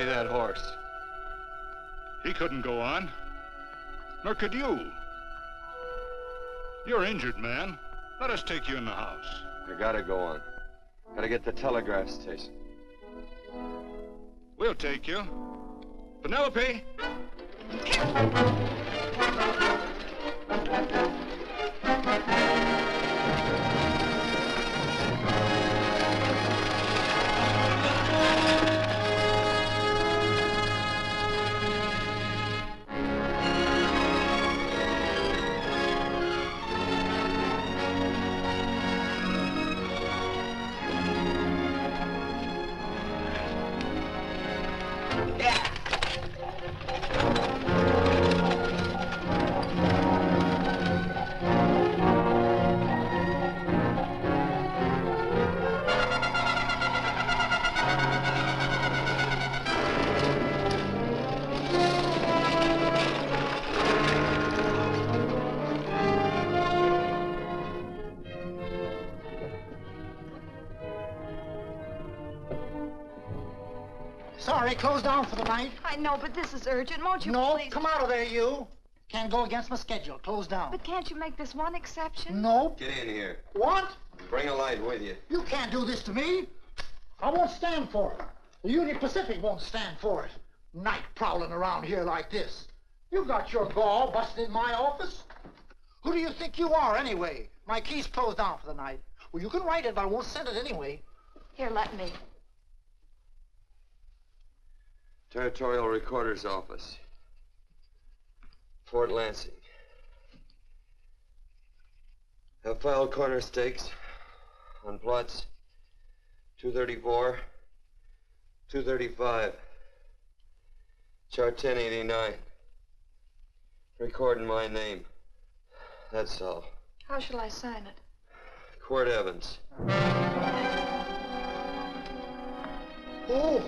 that horse. He couldn't go on. Nor could you. You're injured, man. Let us take you in the house. I gotta go on. Gotta get to the telegraph station. We'll take you. Penelope! Sorry, closed down for the night. I know, but this is urgent. Won't you No, please? come out of there, you. Can't go against my schedule. Closed down. But can't you make this one exception? No. Get in here. What? Bring a light with you. You can't do this to me. I won't stand for it. The Union Pacific won't stand for it. Night prowling around here like this. You got your gall busting in my office? Who do you think you are, anyway? My key's closed down for the night. Well, you can write it, but I won't send it anyway. Here, let me. Territorial Recorder's Office. Fort Lansing. Have filed corner stakes on plots 234, 235, chart 1089. Recording my name. That's all. How shall I sign it? Quirt Evans. Oh.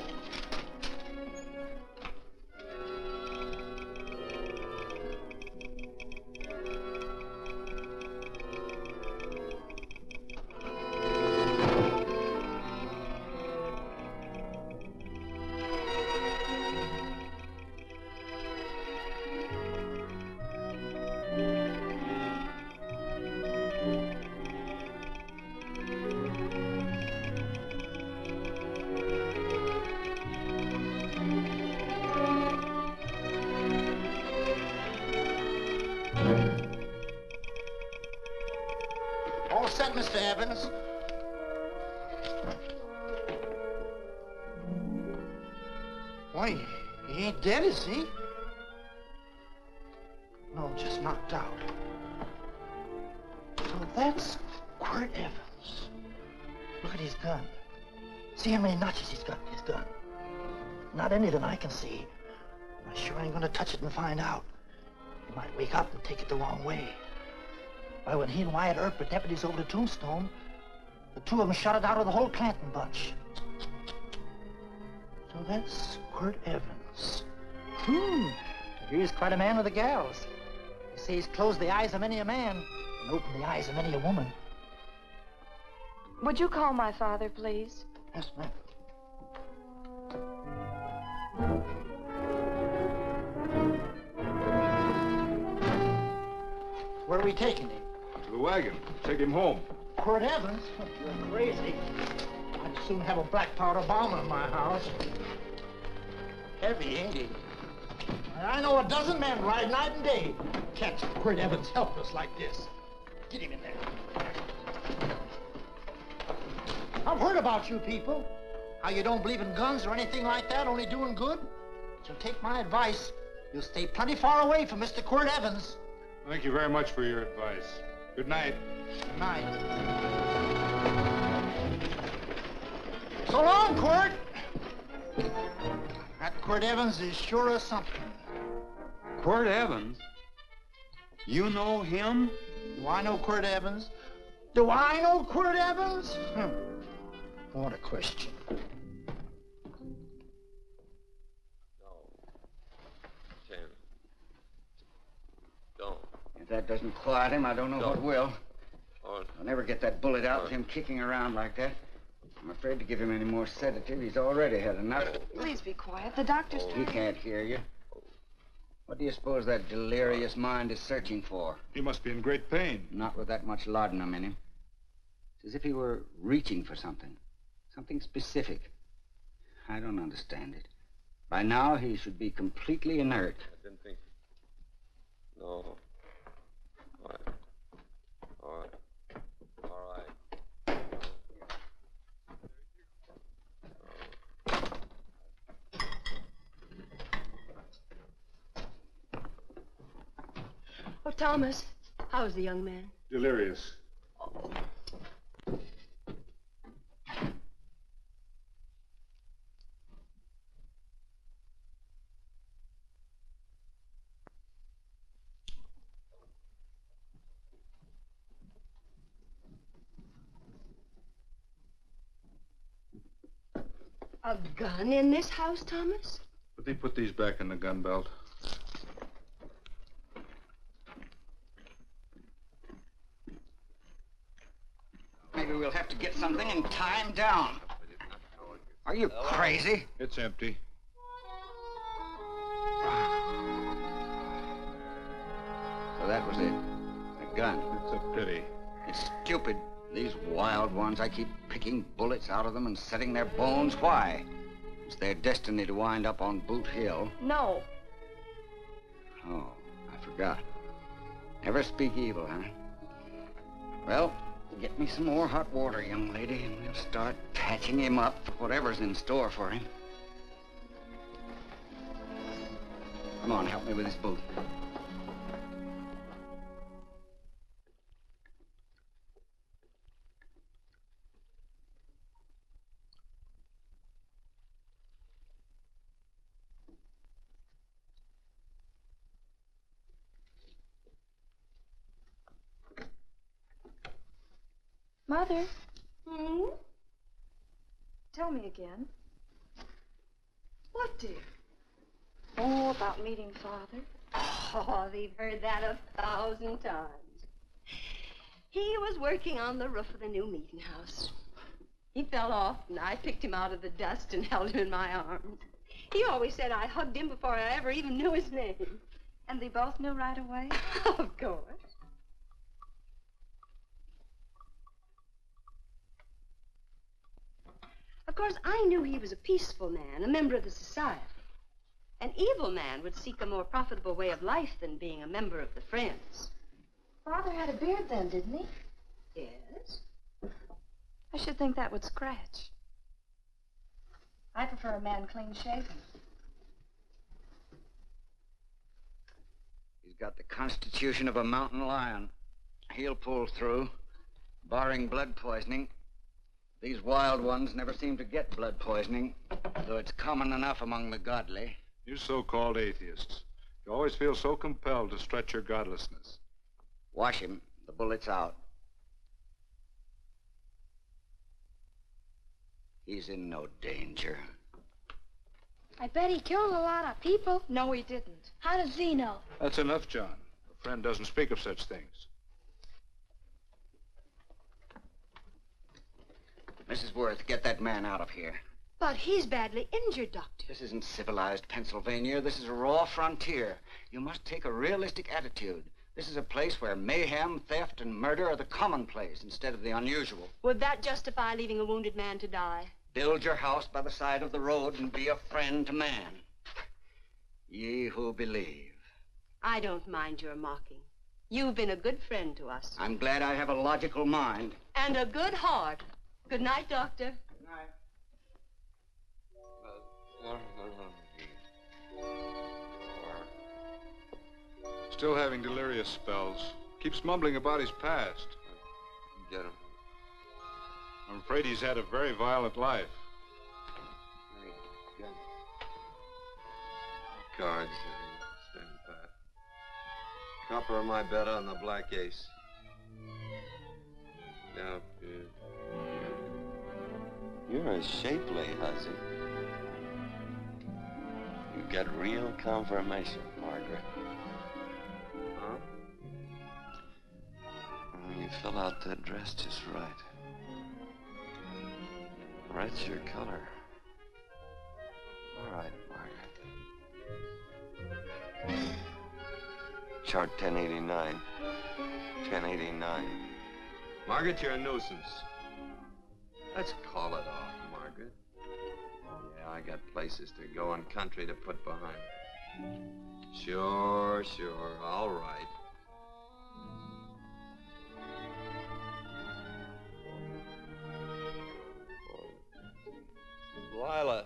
All set, Mr. Evans. Why, he ain't dead, is he? No, just knocked out. So that's Quirt Evans. Look at his gun. See how many notches he's got in his gun. Not any that I can see. I sure ain't gonna touch it and find out. He might wake up and take it the wrong way. Why, when he and Wyatt Earp were deputies over the Tombstone, the two of them shot it out of the whole Clanton bunch. So that's Quirt Evans. He's quite a man with the gals. They say he's closed the eyes of many a man and opened the eyes of many a woman. Would you call my father, please? Yes, ma'am. Where are we taking him? To the wagon. Take him home. Quirt Evans? You're crazy. I'd soon have a black powder bomb in my house. Heavy, ain't he? I know a dozen men ride night and day. Catch Quirt Evans helpless like this. Get him in there. I've heard about you people. How you don't believe in guns or anything like that, only doing good. So take my advice. You'll stay plenty far away from Mr. Quirt Evans. Thank you very much for your advice. Good night. Good night. So long, Quirt. That Quirt Evans is sure of something. Quirt Evans? You know him? Do I know Quirt Evans? Do I know Quirt Evans? What a question. If that doesn't quiet him, I don't know what will. I'll never get that bullet out with him kicking around like that. I'm afraid to give him any more sedative. He's already had enough. Please be quiet. The doctor's He trying. can't hear you. What do you suppose that delirious mind is searching for? He must be in great pain. Not with that much laudanum in him. It's as if he were reaching for something. Something specific. I don't understand it. By now, he should be completely inert. I didn't think... No. All right. All right. All right. Oh, Thomas, how's the young man? Delirious. A gun in this house, Thomas? But they put these back in the gun belt. Maybe we'll have to get something and tie him down. Are you crazy? It's empty. So that was it. A gun. It's a pity. It's stupid. These wild ones, I keep picking bullets out of them and setting their bones. Why? It's their destiny to wind up on Boot Hill. No. Oh, I forgot. Never speak evil, huh? Well, get me some more hot water, young lady, and we'll start patching him up for whatever's in store for him. Come on, help me with his boot. Mother, Hmm? tell me again. What, dear? Oh, about meeting Father. Oh, they've heard that 1,000 times. He was working on the roof of the new meeting house. He fell off, and I picked him out of the dust and held him in my arms. He always said I hugged him before I ever even knew his name. And they both knew right away? Of course. Of course, I knew he was a peaceful man, a member of the society. An evil man would seek a more profitable way of life than being a member of the Friends. Father had a beard then, didn't he? Yes? I should think that would scratch. I prefer a man clean shaven. He's got the constitution of a mountain lion. He'll pull through, barring blood poisoning. These wild ones never seem to get blood poisoning, though it's common enough among the godly. You so-called atheists. You always feel so compelled to stretch your godlessness. Wash him. The bullet's out. He's in no danger. I bet he killed a lot of people. No, he didn't. How does he know? That's enough, John. A friend doesn't speak of such things. Mrs. Worth, get that man out of here. But he's badly injured, Doctor. This isn't civilized Pennsylvania. This is a raw frontier. You must take a realistic attitude. This is a place where mayhem, theft, and murder are the commonplace instead of the unusual. Would that justify leaving a wounded man to die? Build your house by the side of the road and be a friend to man. Ye who believe. I don't mind your mocking. You've been a good friend to us. I'm glad I have a logical mind. And a good heart. Good night, Doctor. Good night. Still having delirious spells. Keeps mumbling about his past. Get him. I'm afraid he's had a very violent life. Cards. Stand pat. Copper on my bet on the black ace. Now, you're a shapely hussy. You get real confirmation, Margaret. Huh? Oh, you fill out that dress just right. Red's your color. All right, Margaret. Chart 1089. 1089. Margaret, you're a nuisance. Let's call it off, Margaret. Yeah, I got places to go and country to put behind. Sure, all right. Lila.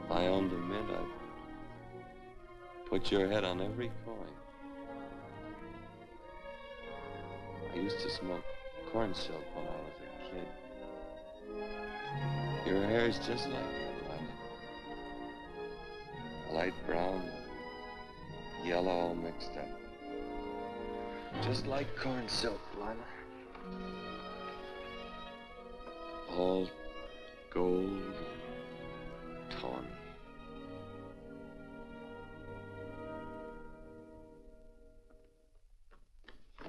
If I owned a mint, I'd put your head on every coin. I used to smoke corn silk when I was a kid. Your hair's just like that, Lila. Light brown, yellow all mixed up. Just like corn silk, Lila. All gold, tawny.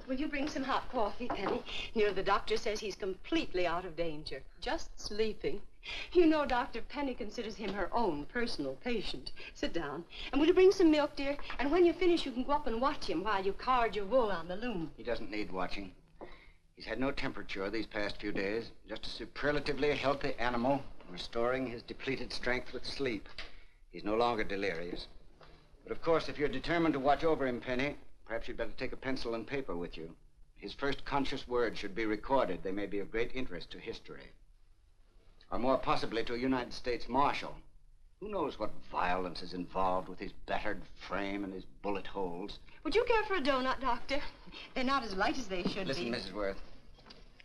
Will you bring some hot coffee, Penny? You know, the doctor says he's completely out of danger. Just sleeping. You know, Dr. Penny considers him her own personal patient. Sit down. And will you bring some milk, dear? And when you finish, you can go up and watch him while you card your wool on the loom. He doesn't need watching. He's had no temperature these past few days. Just a superlatively healthy animal, restoring his depleted strength with sleep. He's no longer delirious. But of course, if you're determined to watch over him, Penny, perhaps you'd better take a pencil and paper with you. His first conscious words should be recorded. They may be of great interest to history. Or more possibly to a United States marshal. Who knows what violence is involved with his battered frame and his bullet holes. Would you care for a donut, Doctor? They're not as light as they should Listen, be. Mrs. Worth.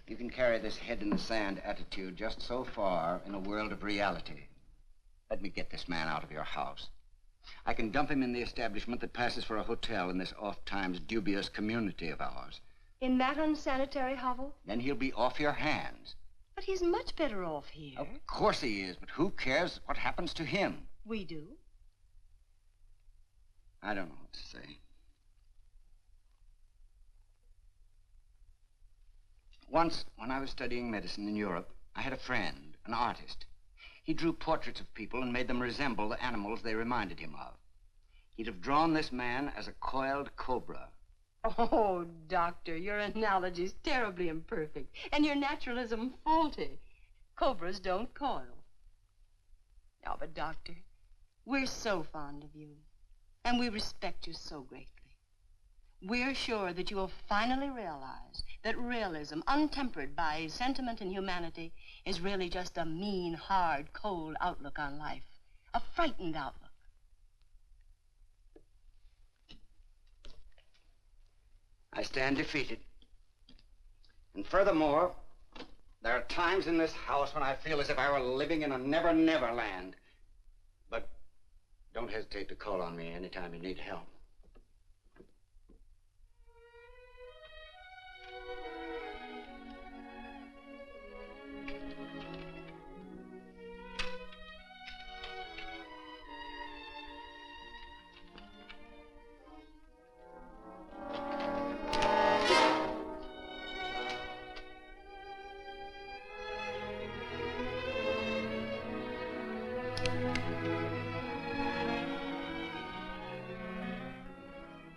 You can carry this head-in-the-sand attitude just so far in a world of reality. Let me get this man out of your house. I can dump him in the establishment that passes for a hotel in this oft-times dubious community of ours. In that unsanitary hovel? Then he'll be off your hands. But he's much better off here. Of course he is, but who cares what happens to him? We do. I don't know what to say. Once, when I was studying medicine in Europe, I had a friend, an artist. He drew portraits of people and made them resemble the animals they reminded him of. He'd have drawn this man as a coiled cobra. Oh, Doctor, your analogy's terribly imperfect, and your naturalism faulty. Cobras don't coil. No, but Doctor, we're so fond of you, and we respect you so greatly. We're sure that you will finally realize that realism, untempered by sentiment and humanity, is really just a mean, hard, cold outlook on life. A frightened outlook. I stand defeated. And furthermore, there are times in this house when I feel as if I were living in a never-never land. But don't hesitate to call on me anytime you need help.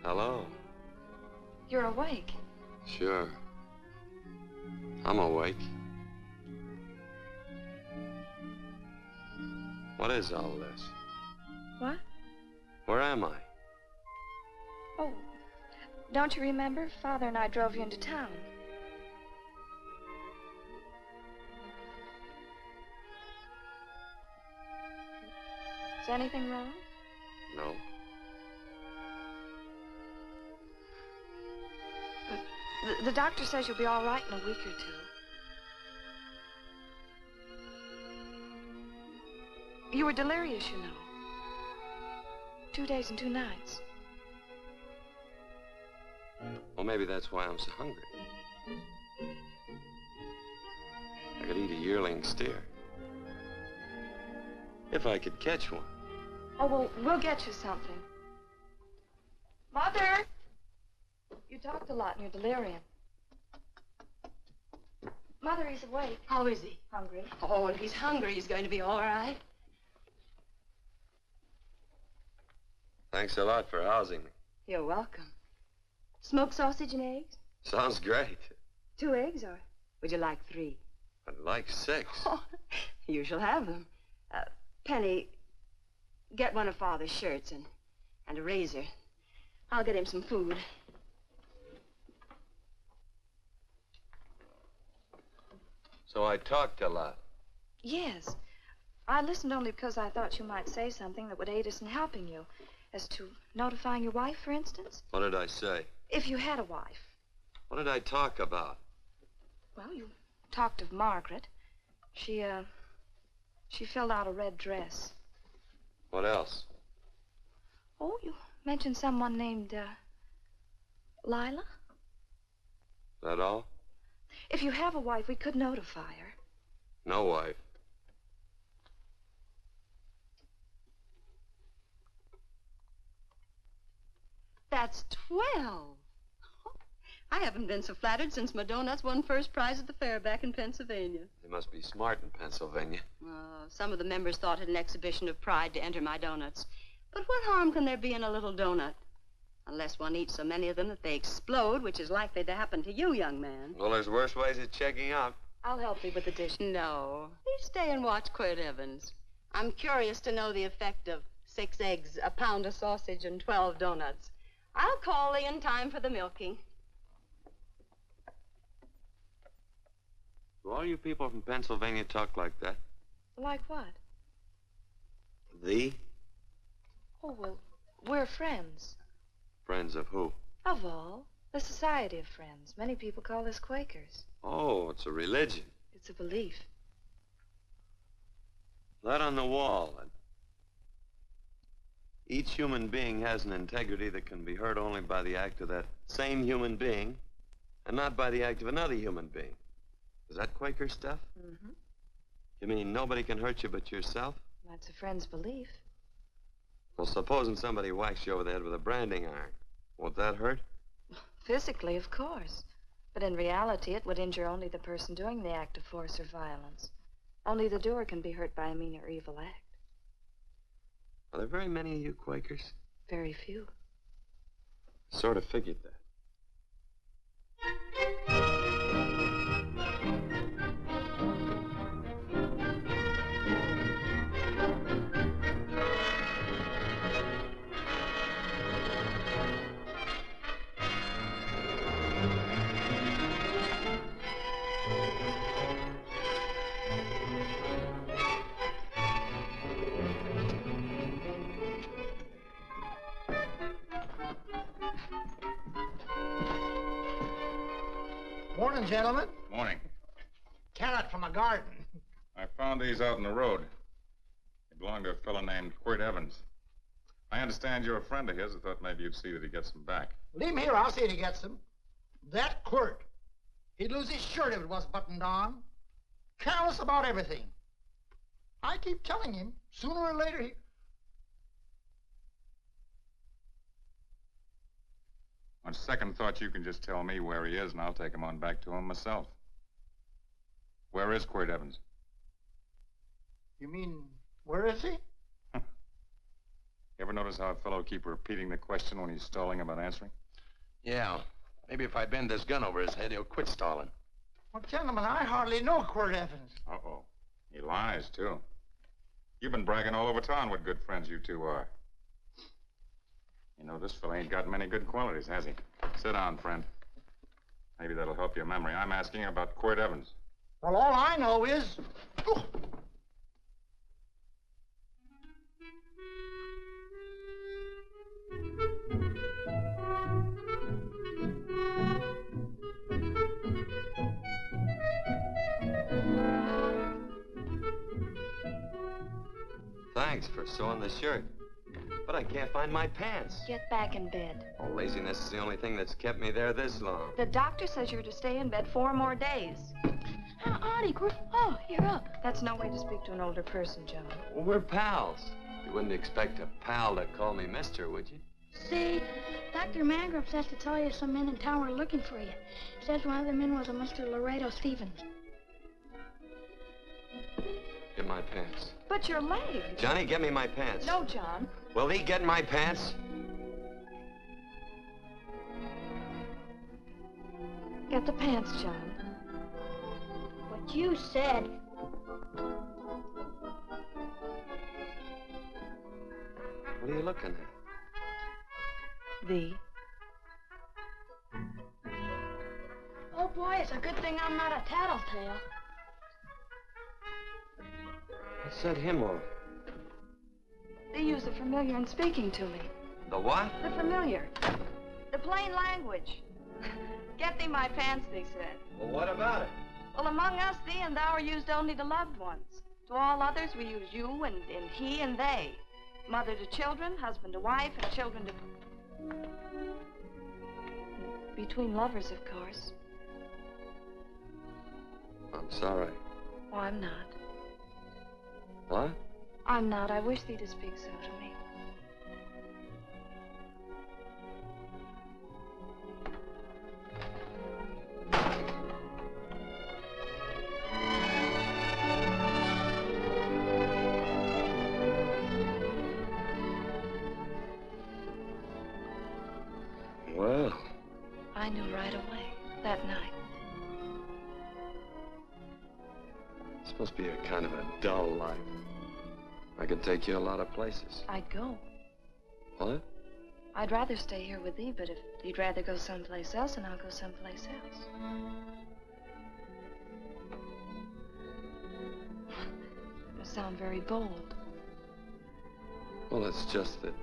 Hello. You're awake. Sure. I'm awake. What is all this? What? Where am I? Oh, don't you remember? Father and I drove you into town. Is anything wrong? No. The doctor says you'll be all right in a week or two. You were delirious, you know. 2 days and 2 nights. Well, maybe that's why I'm so hungry. I could eat a yearling steer. If I could catch one. Oh, well, we'll get you something. Mother! You talked a lot in your delirium. Mother, he's awake. How is he? Hungry. Oh, if he's hungry, he's going to be all right. Thanks a lot for housing me. You're welcome. Smoked sausage and eggs? Sounds great. 2 eggs, or would you like 3? I'd like 6. Oh, you shall have them. Penny, get one of Father's shirts and a razor. I'll get him some food. So I talked a lot. Yes. I listened only because I thought you might say something that would aid us in helping you. As to notifying your wife, for instance. What did I say? If you had a wife. What did I talk about? Well, you talked of Margaret. She filled out a red dress. What else? Oh, you mentioned someone named, Lila? That all? If you have a wife, we could notify her. No wife. That's 12. I haven't been so flattered since my donuts won first prize at the fair back in Pennsylvania. They must be smart in Pennsylvania. Some of the members thought it an exhibition of pride to enter my donuts. But what harm can there be in a little donut? Unless one eats so many of them that they explode, which is likely to happen to you, young man. Well, there's worse ways of checking out. I'll help you with the dish. No. You stay and watch Quirt Evans. I'm curious to know the effect of 6 eggs, a pound of sausage, and 12 donuts. I'll call Lee in time for the milking. Do all you people from Pennsylvania talk like that? Like what? Thee? Oh, well, we're friends. Friends of who? Of all. The Society of Friends. Many people call us Quakers. Oh, it's a religion. It's a belief. That on the wall. Each human being has an integrity that can be hurt only by the act of that same human being, and not by the act of another human being. Is that Quaker stuff? Mm-hmm. You mean nobody can hurt you but yourself? That's a friend's belief. Well, supposing somebody whacks you over the head with a branding iron. Won't that hurt? Physically, of course. But in reality, it would injure only the person doing the act of force or violence. Only the doer can be hurt by a mean or evil act. Are there very many of you Quakers? Very few. Sort of figured that. Morning, gentlemen. Morning. Carrot from a garden. I found these out in the road. They belong to a fellow named Quirt Evans. I understand you're a friend of his. I thought maybe you'd see that he gets them back. Leave him here. I'll see if he gets them. That Quirt. He'd lose his shirt if it was buttoned on. Careless about everything. I keep telling him, sooner or later he... On second thought, you can just tell me where he is, and I'll take him on back to him myself. Where is Quirt Evans? You mean, where is he? You ever notice how a fellow keep repeating the question when he's stalling about answering? Yeah. Maybe if I bend this gun over his head, he'll quit stalling. Well, gentlemen, I hardly know Quirt Evans. Uh-oh. He lies, too. You've been bragging all over town what good friends you two are. You know, this fella ain't got many good qualities, has he? Sit down, friend. Maybe that'll help your memory. I'm asking about Quirt Evans. Well, all I know is... Oh. Thanks for sewing the shirt. But I can't find my pants. Get back in bed. Oh, laziness is the only thing that's kept me there this long. The doctor says you're to stay in bed 4 more days. Howdy, Quirt. Oh, you're up. That's no way to speak to an older person, John. Well, we're pals. You wouldn't expect a pal to call me mister, would you? See, Dr. Mangrum says to tell you some men in town were looking for you. Says one of the men was a Mr. Laredo Stevens. Get my pants. But your leg. Johnny, get me my pants. No, John. Will he get my pants? Get the pants, John. What you said. What are you looking at? The. Oh, boy, it's a good thing I'm not a tattletale. What set him off? They use the familiar in speaking to me. The what? The familiar. The plain language. Get thee my pants, they said. Well, what about it? Well, among us, thee and thou are used only to loved ones. To all others, we use you and he and they. Mother to children, husband to wife, and children to... Between lovers, of course. I'm sorry. Oh, I'm not. What? I'm not. I wish thee to speak so to me. Well. I knew right away, that night. This must be a kind of a dull life. I could take you a lot of places. I'd go. What? I'd rather stay here with thee, but if you'd rather go someplace else, then I'll go someplace else. You sound very bold. Well, it's just that,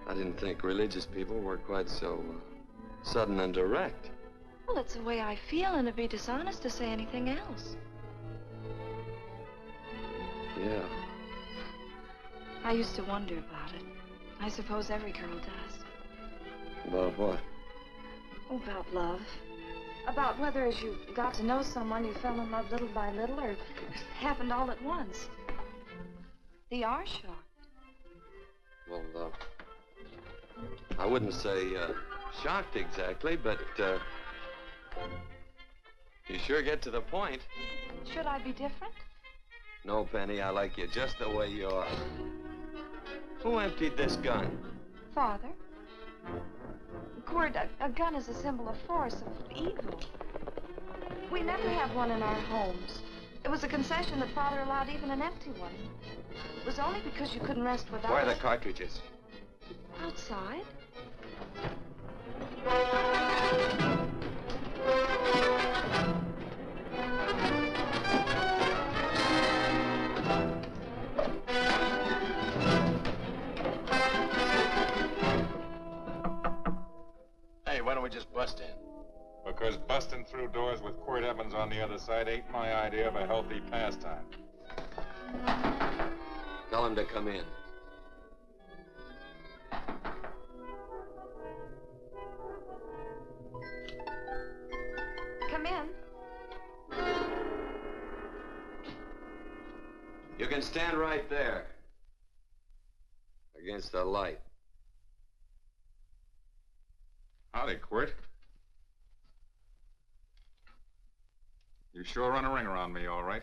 I didn't think religious people were quite so, sudden and direct. Well, it's the way I feel, and it'd be dishonest to say anything else. Yeah. I used to wonder about it. I suppose every girl does. About what? Oh, about love. About whether as you got to know someone, you fell in love little by little, or it happened all at once. They are shocked. Well, I wouldn't say, shocked exactly, but, you sure get to the point. Should I be different? No, Penny, I like you just the way you are. Who emptied this gun? Father. Quirt, a gun is a symbol of force, of evil. We never have one in our homes. It was a concession that Father allowed even an empty one. It was only because you couldn't rest without Where are it. the cartridges? Outside. Hey, why don't we just bust in? Because busting through doors with Quirt Evans on the other side ain't my idea of a healthy pastime. Tell him to come in. Come in. You can stand right there. Against the light. Howdy, Quirt. You sure run a ring around me, all right.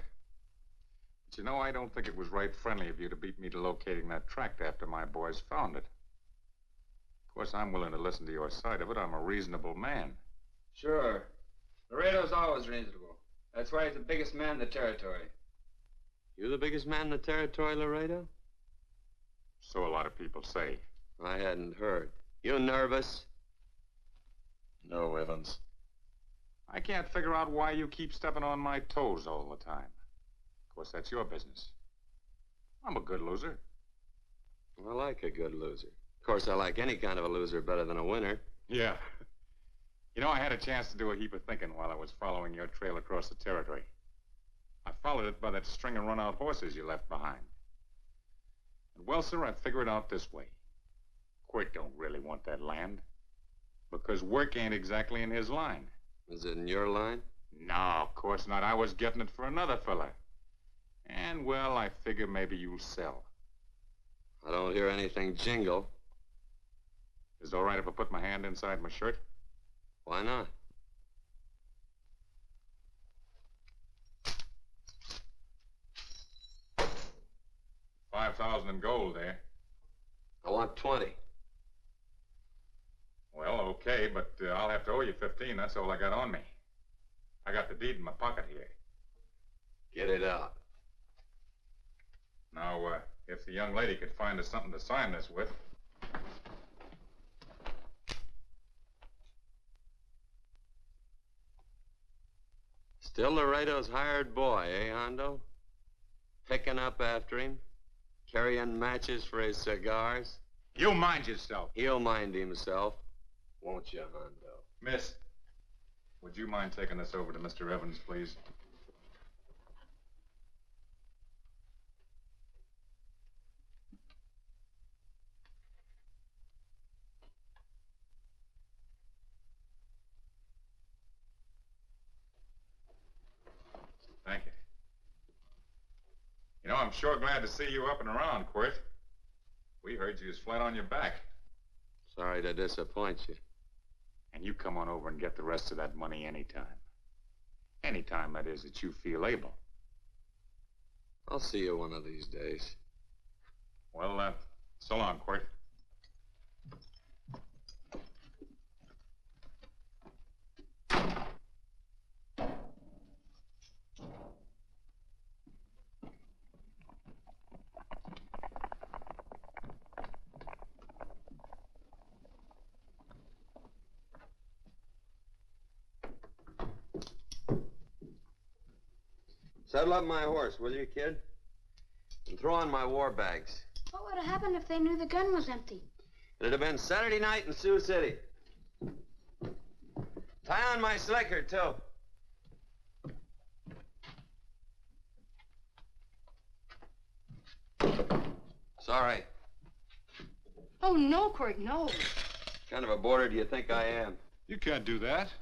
But you know, I don't think it was right friendly of you to beat me to locating that tract after my boys found it. Of course, I'm willing to listen to your side of it. I'm a reasonable man. Sure. Laredo's always reasonable. That's why he's the biggest man in the territory. You the biggest man in the territory, Laredo? So a lot of people say. I hadn't heard. You nervous? No, Evans. I can't figure out why you keep stepping on my toes all the time. Of course, that's your business. I'm a good loser. I like a good loser. Of course, I like any kind of a loser better than a winner. Yeah. You know, I had a chance to do a heap of thinking while I was following your trail across the territory. I followed it by that string of run-out horses you left behind. And, well, sir, I figured it out this way. Quirt don't really want that land. Because work ain't exactly in his line. Is it in your line? No, of course not. I was getting it for another fella. And, well, I figure maybe you'll sell. I don't hear anything jingle. Is it all right if I put my hand inside my shirt? Why not? $5,000 in gold, eh? I want 20. Well, okay, but I'll have to owe you 15. That's all I got on me. I got the deed in my pocket here. Get it out. Now, if the young lady could find us something to sign this with. Still Laredo's hired boy, eh, Hondo? Picking up after him? Carrying matches for his cigars? You mind yourself. He'll mind himself. Won't you, Hondo? Miss, would you mind taking this over to Mr. Evans, please? Thank you. You know, I'm sure glad to see you up and around, Quirt. We heard you was flat on your back. Sorry to disappoint you. And you come on over and get the rest of that money anytime. Anytime, that is, that you feel able. I'll see you one of these days. Well, so long, Quirt. Saddle up my horse, will you, kid? And throw on my war bags. What would have happened if they knew the gun was empty? It'd have been Saturday night in Sioux City. Tie on my slicker, too. Sorry. Oh, no, Quirt, no. What kind of a boarder do you think I am? You can't do that.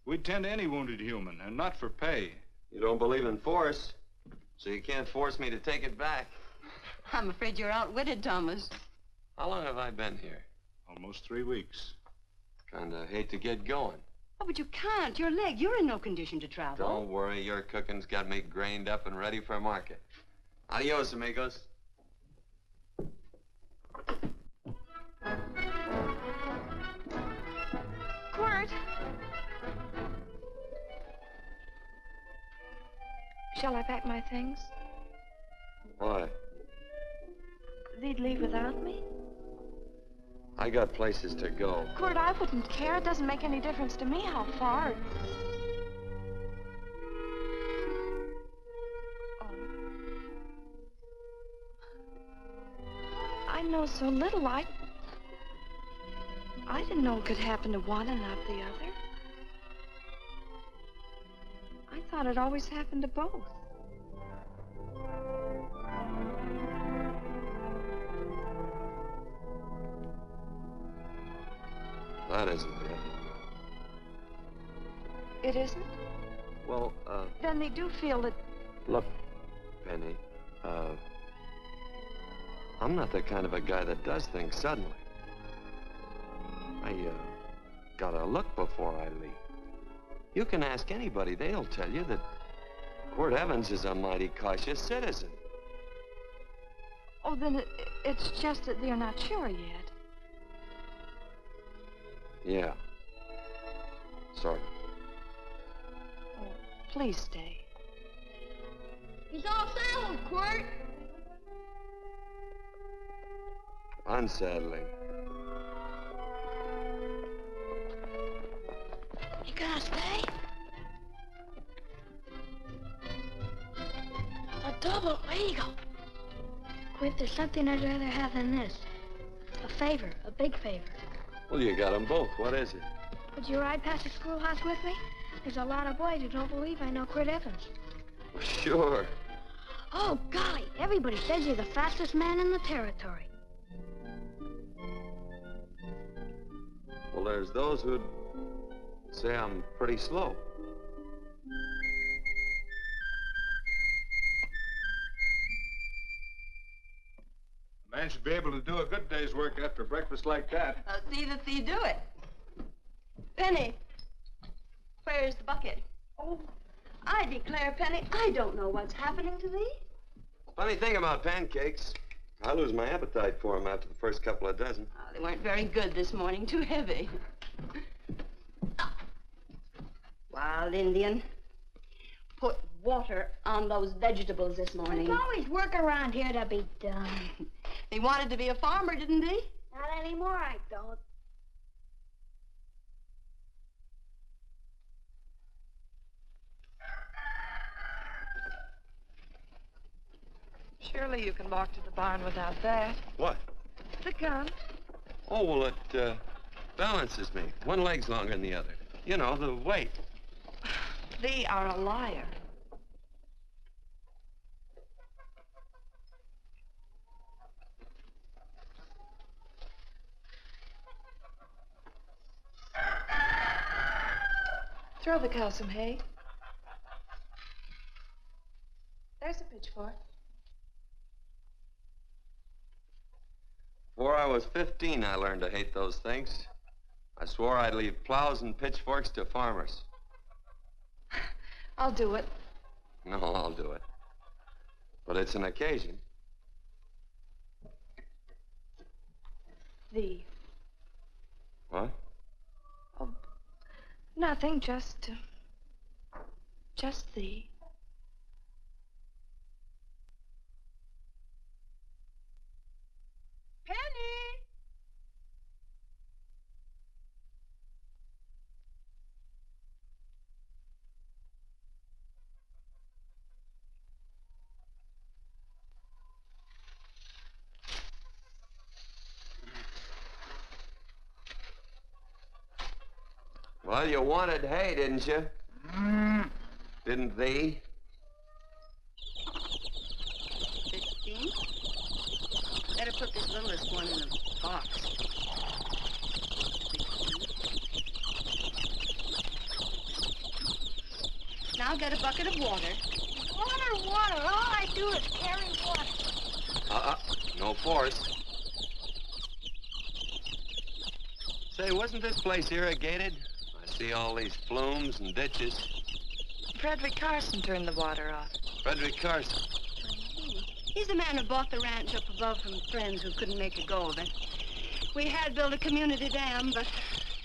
We'd tend to any wounded human, and not for pay. You don't believe in force, so you can't force me to take it back. I'm afraid you're outwitted, Thomas. How long have I been here? Almost 3 weeks. Kinda hate to get going. Oh, but you can't. Your leg, you're in no condition to travel. Don't worry, your cooking's got me grained up and ready for market. Adios, amigos. Quirt. Shall I pack my things? Why? They'd leave without me? I got places to go. Quirt, I wouldn't care. It doesn't make any difference to me how far. Oh. I know so little. I didn't know it could happen to one and not the other. I thought it always happened to both. That isn't it. It isn't? Well, Then they do feel that... Look, Penny, I'm not the kind of a guy that does things suddenly. I, gotta look before I leave. You can ask anybody, they'll tell you that Quirt Evans is a mighty cautious citizen. Oh, then it's just that they're not sure yet. Yeah. Sort of. Oh, please stay. He's all saddled, Quirt. Unsettling. You gonna stay? A double eagle. Quirt, there's something I'd rather have than this. A favor, a big favor. Well, you got them both. What is it? Would you ride past the schoolhouse with me? There's a lot of boys who don't believe I know Quirt Evans. Sure. Oh, golly, everybody says you're the fastest man in the territory. Well, there's those who'd say I'm pretty slow. Man should be able to do a good day's work after breakfast like that. See that thee do it. Penny, where's the bucket? Oh, I declare, Penny, I don't know what's happening to thee. Funny thing about pancakes. I lose my appetite for them after the first couple of dozen. Oh, they weren't very good this morning, too heavy. Wild Indian, put water on those vegetables this morning. There's always work around here to be done. He wanted to be a farmer, didn't he? Not anymore, I don't. Surely you can walk to the barn without that. What? The gun. Oh, well, it balances me. One leg's longer than the other. You know, the weight. Thee are a liar. Throw the cow some hay. There's a pitchfork. Before I was 15, I learned to hate those things. I swore I'd leave plows and pitchforks to farmers. I'll do it. No, I'll do it. But it's an occasion. Thee. What? Oh, nothing, just thee. Penny! Well, you wanted hay, didn't you? Didn't thee? 15? Better put this littlest one in the box. 16. Now get a bucket of water. Water, water. All I do is carry water. No force. Say, wasn't this place irrigated? I see all these flumes and ditches. Frederick Carson turned the water off. Frederick Carson. He's the man who bought the ranch up above from friends who couldn't make a go of it. We had built a community dam, but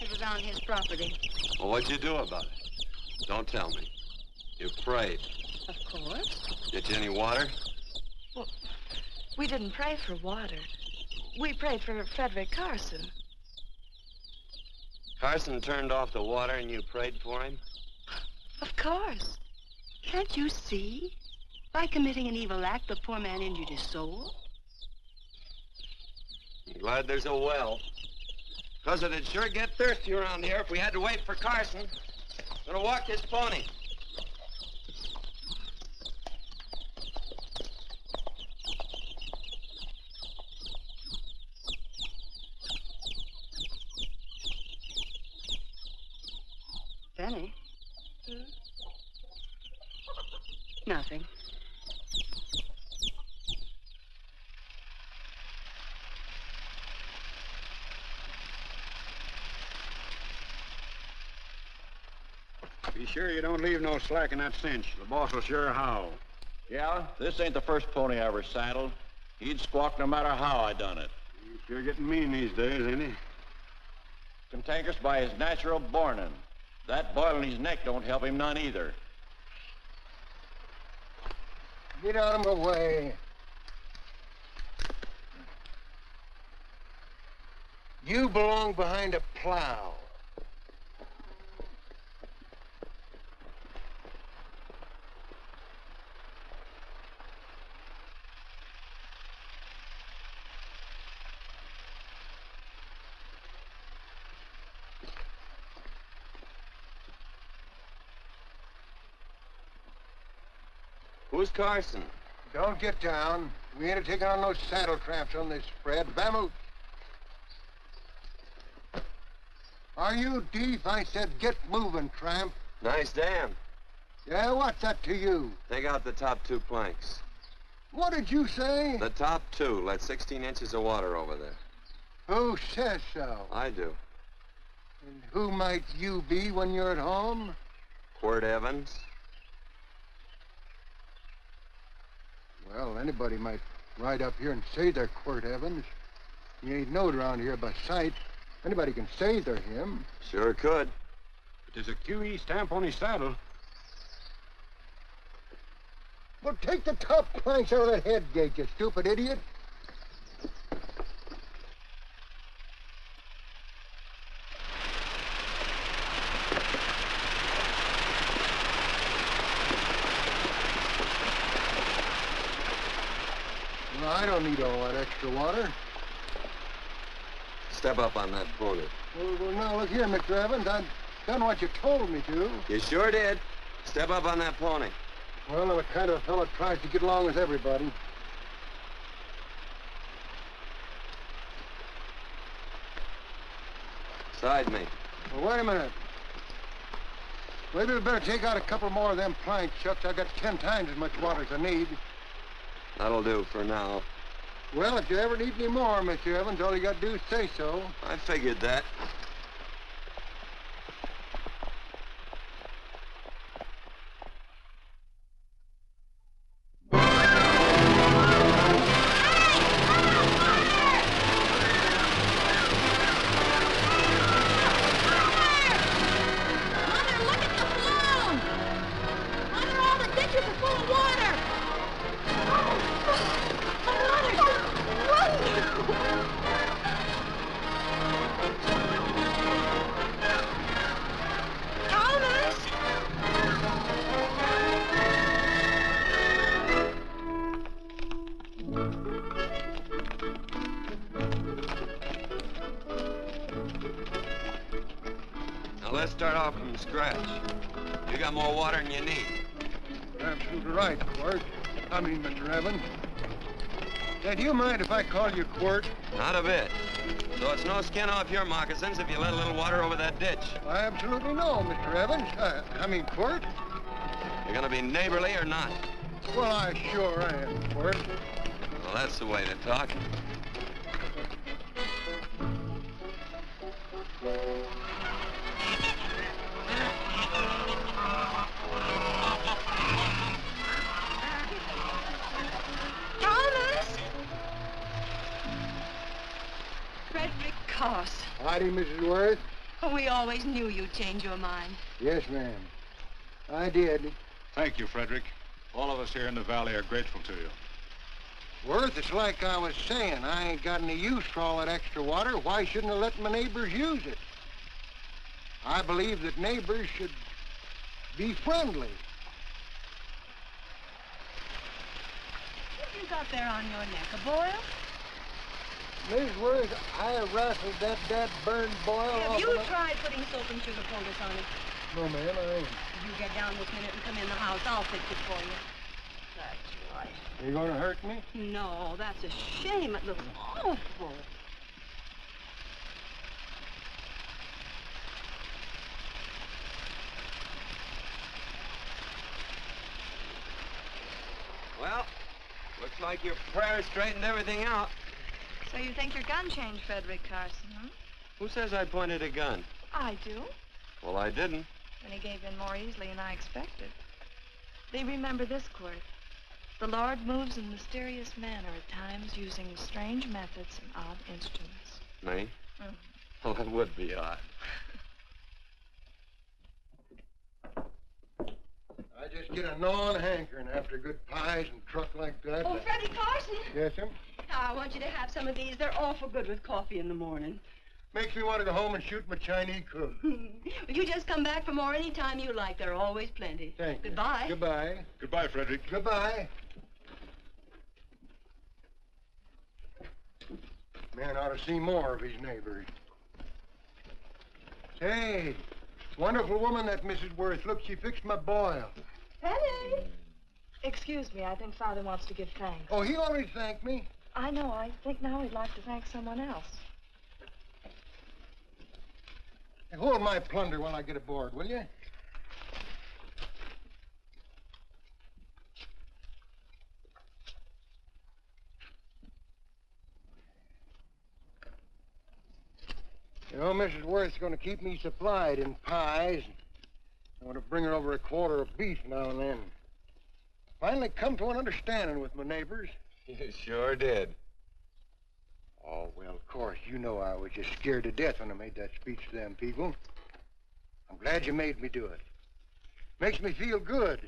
it was on his property. Well, what'd you do about it? Don't tell me. You prayed. Of course. Get you any water? Well, we didn't pray for water. We prayed for Frederick Carson. Carson turned off the water and you prayed for him? Of course. Can't you see? By committing an evil act, the poor man injured his soul. I'm glad there's a well. Because it'd sure get thirsty around here if we had to wait for Carson. Gonna walk his pony. Penny? Nothing. Be sure you don't leave no slack in that cinch. The boss will sure howl. Yeah, this ain't the first pony I ever saddled. He'd squawk no matter how I done it. He's sure getting mean these days, ain't he? Cantankerous by his natural bornin'. That boil in his neck don't help him none either. Get out of my way. You belong behind a plow. Who's Carson? Don't get down. We ain't taking on no saddle tramps on this spread. Vamoose. Are you deef? I said get moving, tramp. Nice dam. Yeah, what's that to you? Take out the top 2 planks. What did you say? The top two. Let 16 inches of water over there. Who says so? I do. And who might you be when you're at home? Quirt Evans. Well, anybody might ride up here and say they're Quirt Evans. He ain't knowed around here by sight. Anybody can say they're him. Sure could. There's a QE stamp on his saddle. Well, take the top planks out of that head gate, you stupid idiot. Well, I don't need all that extra water. Step up on that pony. Well, now, look here, Mr. Evans. I've done what you told me to. You sure did. Step up on that pony. Well, I'm the kind of fellow that tries to get along with everybody. Side me. Well, wait a minute. Maybe we better take out a couple more of them planks, Chucks. I got 10 times as much water as I need. That'll do for now. Well, if you ever need any more, Mr. Evans, all you got to do is say so. I figured that. Let's start off from scratch. You got more water than you need. You're absolutely right, Quirt. I mean, Mr. Evans. Do you mind if I call you Quirt? Not a bit. So it's no skin off your moccasins if you let a little water over that ditch. I absolutely know, Mr. Evans. I mean, Quirt. You're gonna be neighborly or not? Well, I sure am, Quirt. Well, that's the way to talk. Howdy, Mrs. Worth. Oh, we always knew you'd change your mind. Yes, ma'am. I did. Thank you, Frederick. All of us here in the valley are grateful to you. Worth, it's like I was saying. I ain't got any use for all that extra water. Why shouldn't I let my neighbors use it? I believe that neighbors should be friendly. What have you got there on your neck, a boil? Miss Worth, I rassled that burned boil off. Have you tried putting soap and sugar poultice on it? No, ma'am, I ain't. You get down this minute and come in the house. I'll fix it for you. That's right. You gonna hurt me? No, that's a shame. It looks awful. Well, looks like your prayer straightened everything out. So you think your gun changed Frederick Carson, huh? Who says I pointed a gun? I do. Well, I didn't. And he gave in more easily than I expected. They remember this, Quirt. The Lord moves in mysterious manner at times, using strange methods and odd instruments. Me? Mm. Well, that would be odd. I just get a gnawing hankering after good pies and truck like that. Oh, Freddie Carson. Yes, ma'am? I want you to have some of these. They're awful good with coffee in the morning. Makes me want to go home and shoot my Chinese cook. Well, you just come back for more any time you like. There are always plenty. Thank you. Goodbye. Goodbye. Goodbye, Frederick. Goodbye. Man ought to see more of his neighbors. Hey, wonderful woman, that Mrs. Worth. Look, she fixed my boil. Penny. Excuse me, I think Father wants to give thanks. Oh, he already thanked me. I know. I think now he'd like to thank someone else. Hey, hold my plunder while I get aboard, will you? You know, Mrs. Worth's going to keep me supplied in pies. I want to bring her over a quarter of beef now and then. Finally come to an understanding with my neighbors. You sure did. Oh, well, of course, you know I was just scared to death when I made that speech to them people. I'm glad you made me do it. Makes me feel good.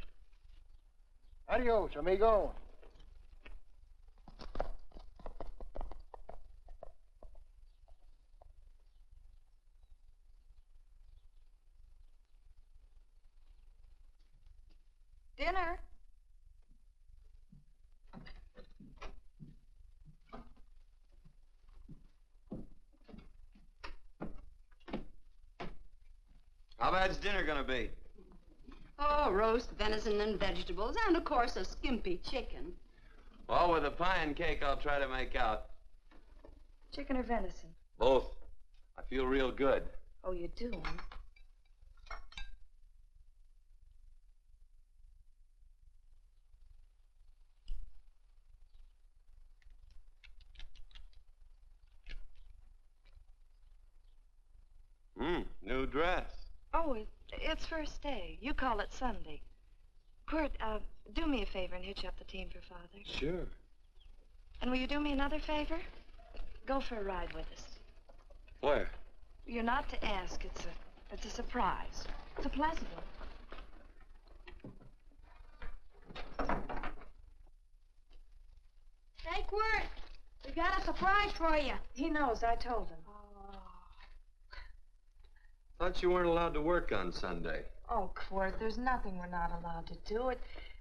Adios, amigo. Dinner. How bad's dinner gonna be? Oh, roast venison and vegetables, and of course a skimpy chicken. Well, with a pie and cake, I'll try to make out. Chicken or venison? Both. I feel real good. Oh, you do, huh? New dress. Oh, it's first day. You call it Sunday. Quirt, do me a favor and hitch up the team for Father. Sure. And will you do me another favor? Go for a ride with us. Where? You're not to ask. It's a surprise. It's a pleasant one. Hey, Quirt, we got a surprise for you. He knows. I told him. Thought you weren't allowed to work on Sunday. Oh, Quirt, there's nothing we're not allowed to do.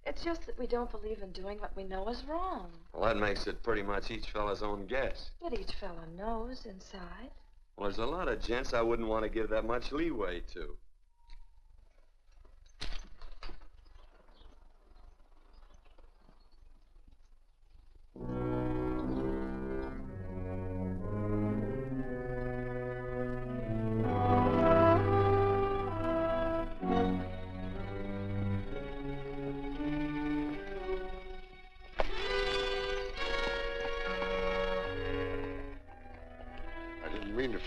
It's just that we don't believe in doing what we know is wrong. Well, that makes it pretty much each fella's own guess. But each fella knows inside. Well, there's a lot of gents I wouldn't want to give that much leeway to.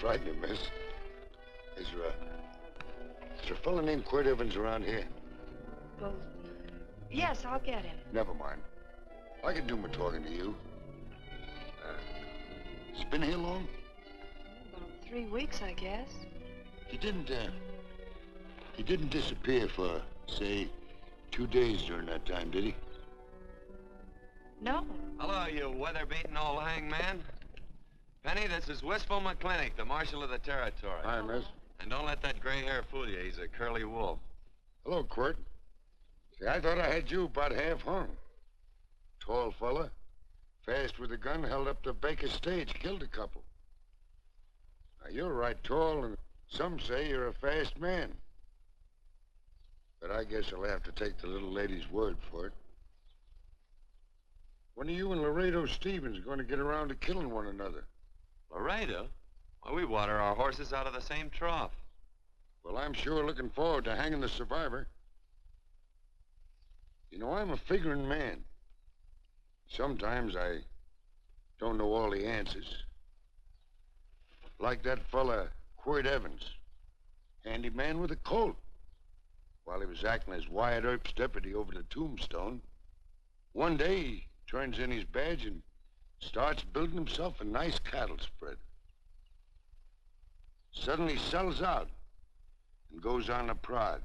Frighten you, miss. Is there a fellow named Quirt Evans around here? Well, yes, I'll get him. Never mind. I can do my talking to you. He's been here long? About 3 weeks, I guess. He didn't disappear for, say, 2 days during that time, did he? No. Hello, you weather-beaten old hangman. Penny, this is Wistful McClintock, the marshal of the territory. Hi, miss. And don't let that gray hair fool you. He's a curly wolf. Hello, Quirt. See, I thought I had you about half hung. Tall fella, fast with a gun, held up the Baker's stage, killed a couple. Now, you're right tall, and some say you're a fast man. But I guess I'll have to take the little lady's word for it. When are you and Laredo Stevens going to get around to killing one another? Laredo? Well, we water our horses out of the same trough. Well, I'm sure looking forward to hanging the survivor. You know, I'm a figuring man. Sometimes I don't know all the answers. Like that fella, Quirt Evans. Handy man with a Colt. While he was acting as Wyatt Earp's deputy over the Tombstone, one day he turns in his badge and starts building himself a nice cattle spread. Suddenly sells out and goes on a prod.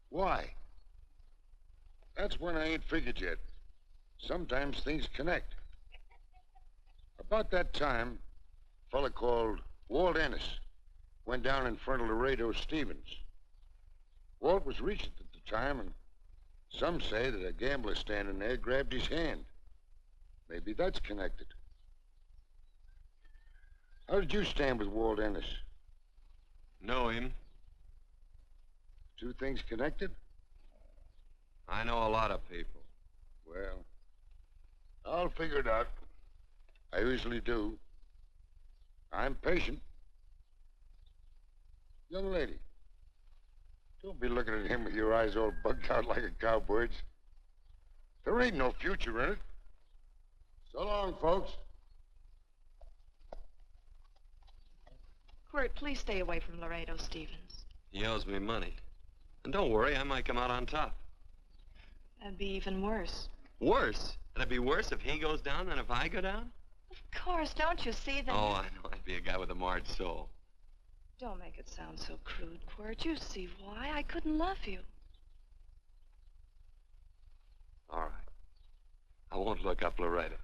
Why? That's when I ain't figured yet. Sometimes things connect. About that time, a fella called Walt Ennis went down in front of Laredo Stevens. Walt was Regent at the time, and some say that a gambler standing there grabbed his hand. Maybe that's connected. How did you stand with Walt Ennis? Know him. Two things connected? I know a lot of people. Well, I'll figure it out. I usually do. I'm patient. Young lady, don't be looking at him with your eyes all bugged out like a cowbird's. There ain't no future in it. So long, folks. Quirt, please stay away from Laredo, Stevens. He owes me money. And don't worry, I might come out on top. That'd be even worse. Worse? It'd be worse if he goes down than if I go down? Of course, don't you see that? Oh, I know. I'd be a guy with a marred soul. Don't make it sound so crude, Quirt. You see why I couldn't love you. All right. I won't look up Laredo.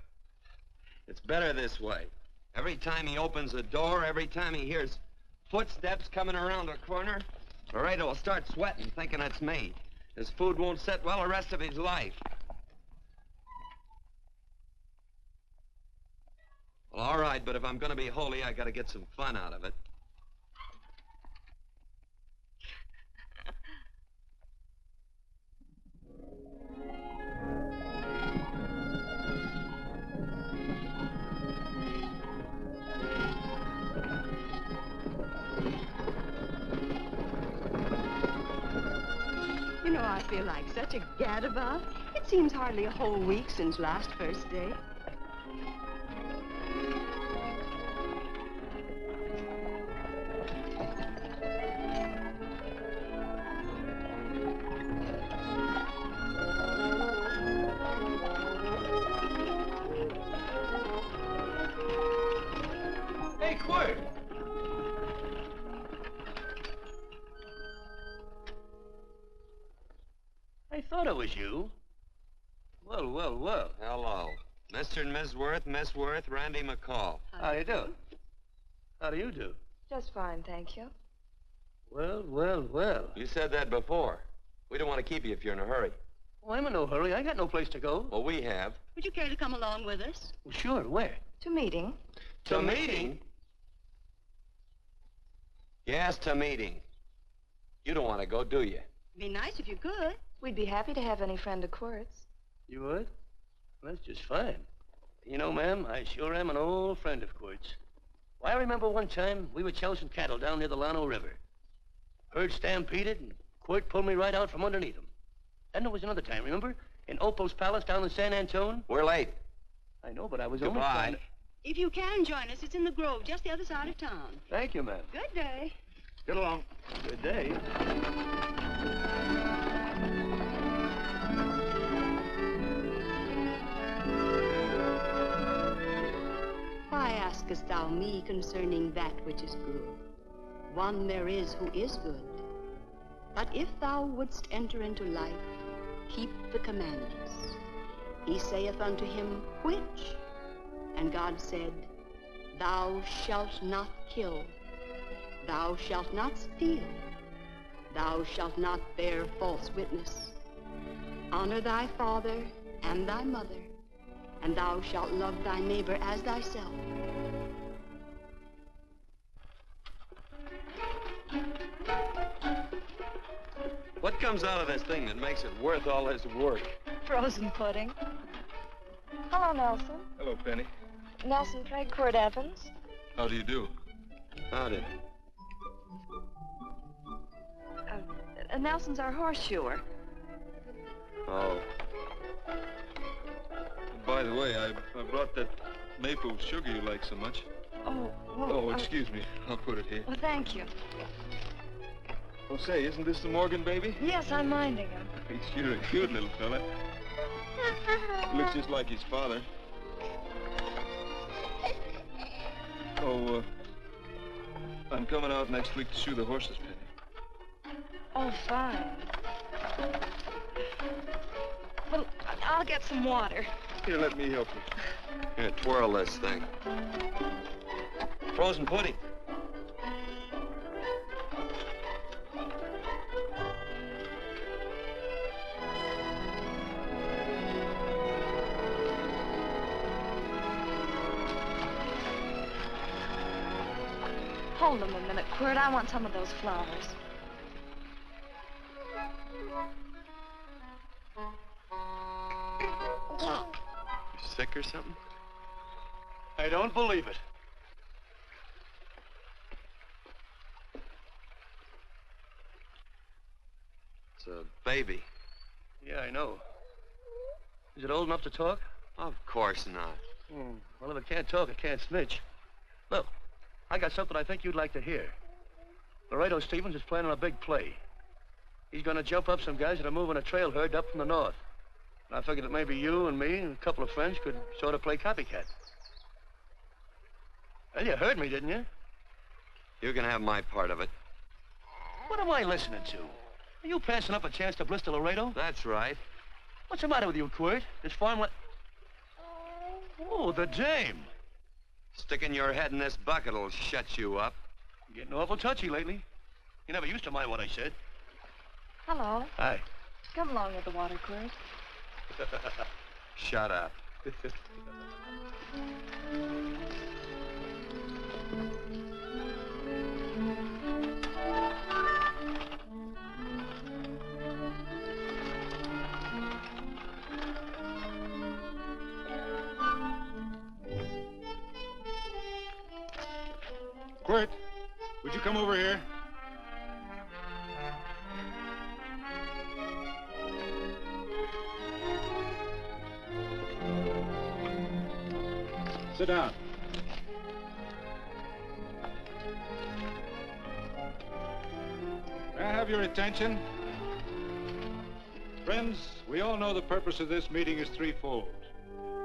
It's better this way. Every time he opens a door, every time he hears footsteps coming around a corner, Laredo will start sweating, thinking it's me. His food won't sit well the rest of his life. Well, all right, but if I'm gonna be holy, I gotta get some fun out of it. You know, I feel like such a gadabout. It seems hardly a whole week since last first day. Hey, Quirt! I thought it was you. Well, well, well. Hello. Mr. and Miss Worth, Randy McCall. How do you do? How do you do? Just fine, thank you. Well, well, well. You said that before. We don't want to keep you if you're in a hurry. Oh, I'm in no hurry. I got no place to go. Well, we have. Would you care to come along with us? Well, sure, where? To meeting. To meeting? Yes, to meeting. You don't want to go, do you? Be nice if you could. We'd be happy to have any friend of Quirt's. You would? Well, that's just fine. You know, ma'am, I sure am an old friend of Quirt's. Why, I remember one time we were chousing cattle down near the Llano River. Herd stampeded, and Quirt pulled me right out from underneath him. Then there was another time, remember? In Opal's Palace down in San Antone? We're late. I know, but I was only Goodbye. trying to... If you can join us, it's in the Grove, just the other side of town. Thank you, ma'am. Good day. Get along. Good day. Why askest thou me concerning that which is good? One there is who is good. But if thou wouldst enter into life, keep the commandments. He saith unto him, which? And God said, thou shalt not kill. Thou shalt not steal. Thou shalt not bear false witness. Honor thy father and thy mother, and thou shalt love thy neighbor as thyself. What comes out of this thing that makes it worth all this work? Frozen pudding. Hello, Nelson. Hello, Penny. Nelson Craig, Quirt Evans. How do you do? Howdy. Nelson's our horseshoer. Oh. By the way, I brought that maple sugar you like so much. Oh, well, Oh, excuse me. I'll put it here. Well, thank you. Oh, say, isn't this the Morgan baby? Yes, I'm minding him. He's sure a cute little fella. Looks just like his father. Oh, I'm coming out next week to shoe the horses, Penny. Oh, fine. Well, I'll get some water. Here, let me help you. Here, twirl this thing. Frozen pudding. Hold them a minute, Quirt. I want some of those flowers. You sick or something? I don't believe it. It's a baby. Yeah, I know. Is it old enough to talk? Of course not. Well, if it can't talk, it can't snitch. Look, I got something I think you'd like to hear. Laredo Stevens is planning a big play. He's going to jump up some guys that are moving a trail herd up from the north. And I figured that maybe you and me and a couple of friends could sort of play copycat. Well, you heard me, didn't you? You can have my part of it. What am I listening to? Are you passing up a chance to blister Laredo? That's right. What's the matter with you, Quirt? This farm Oh, the dame. Sticking your head in this bucket'll shut you up. You're getting awful touchy lately. You never used to mind what I said. Hello. Hi. Come along with the water, Quirt. Shut up. Quirt, would you come over here? Sit down. May I have your attention? Friends, we all know the purpose of this meeting is threefold.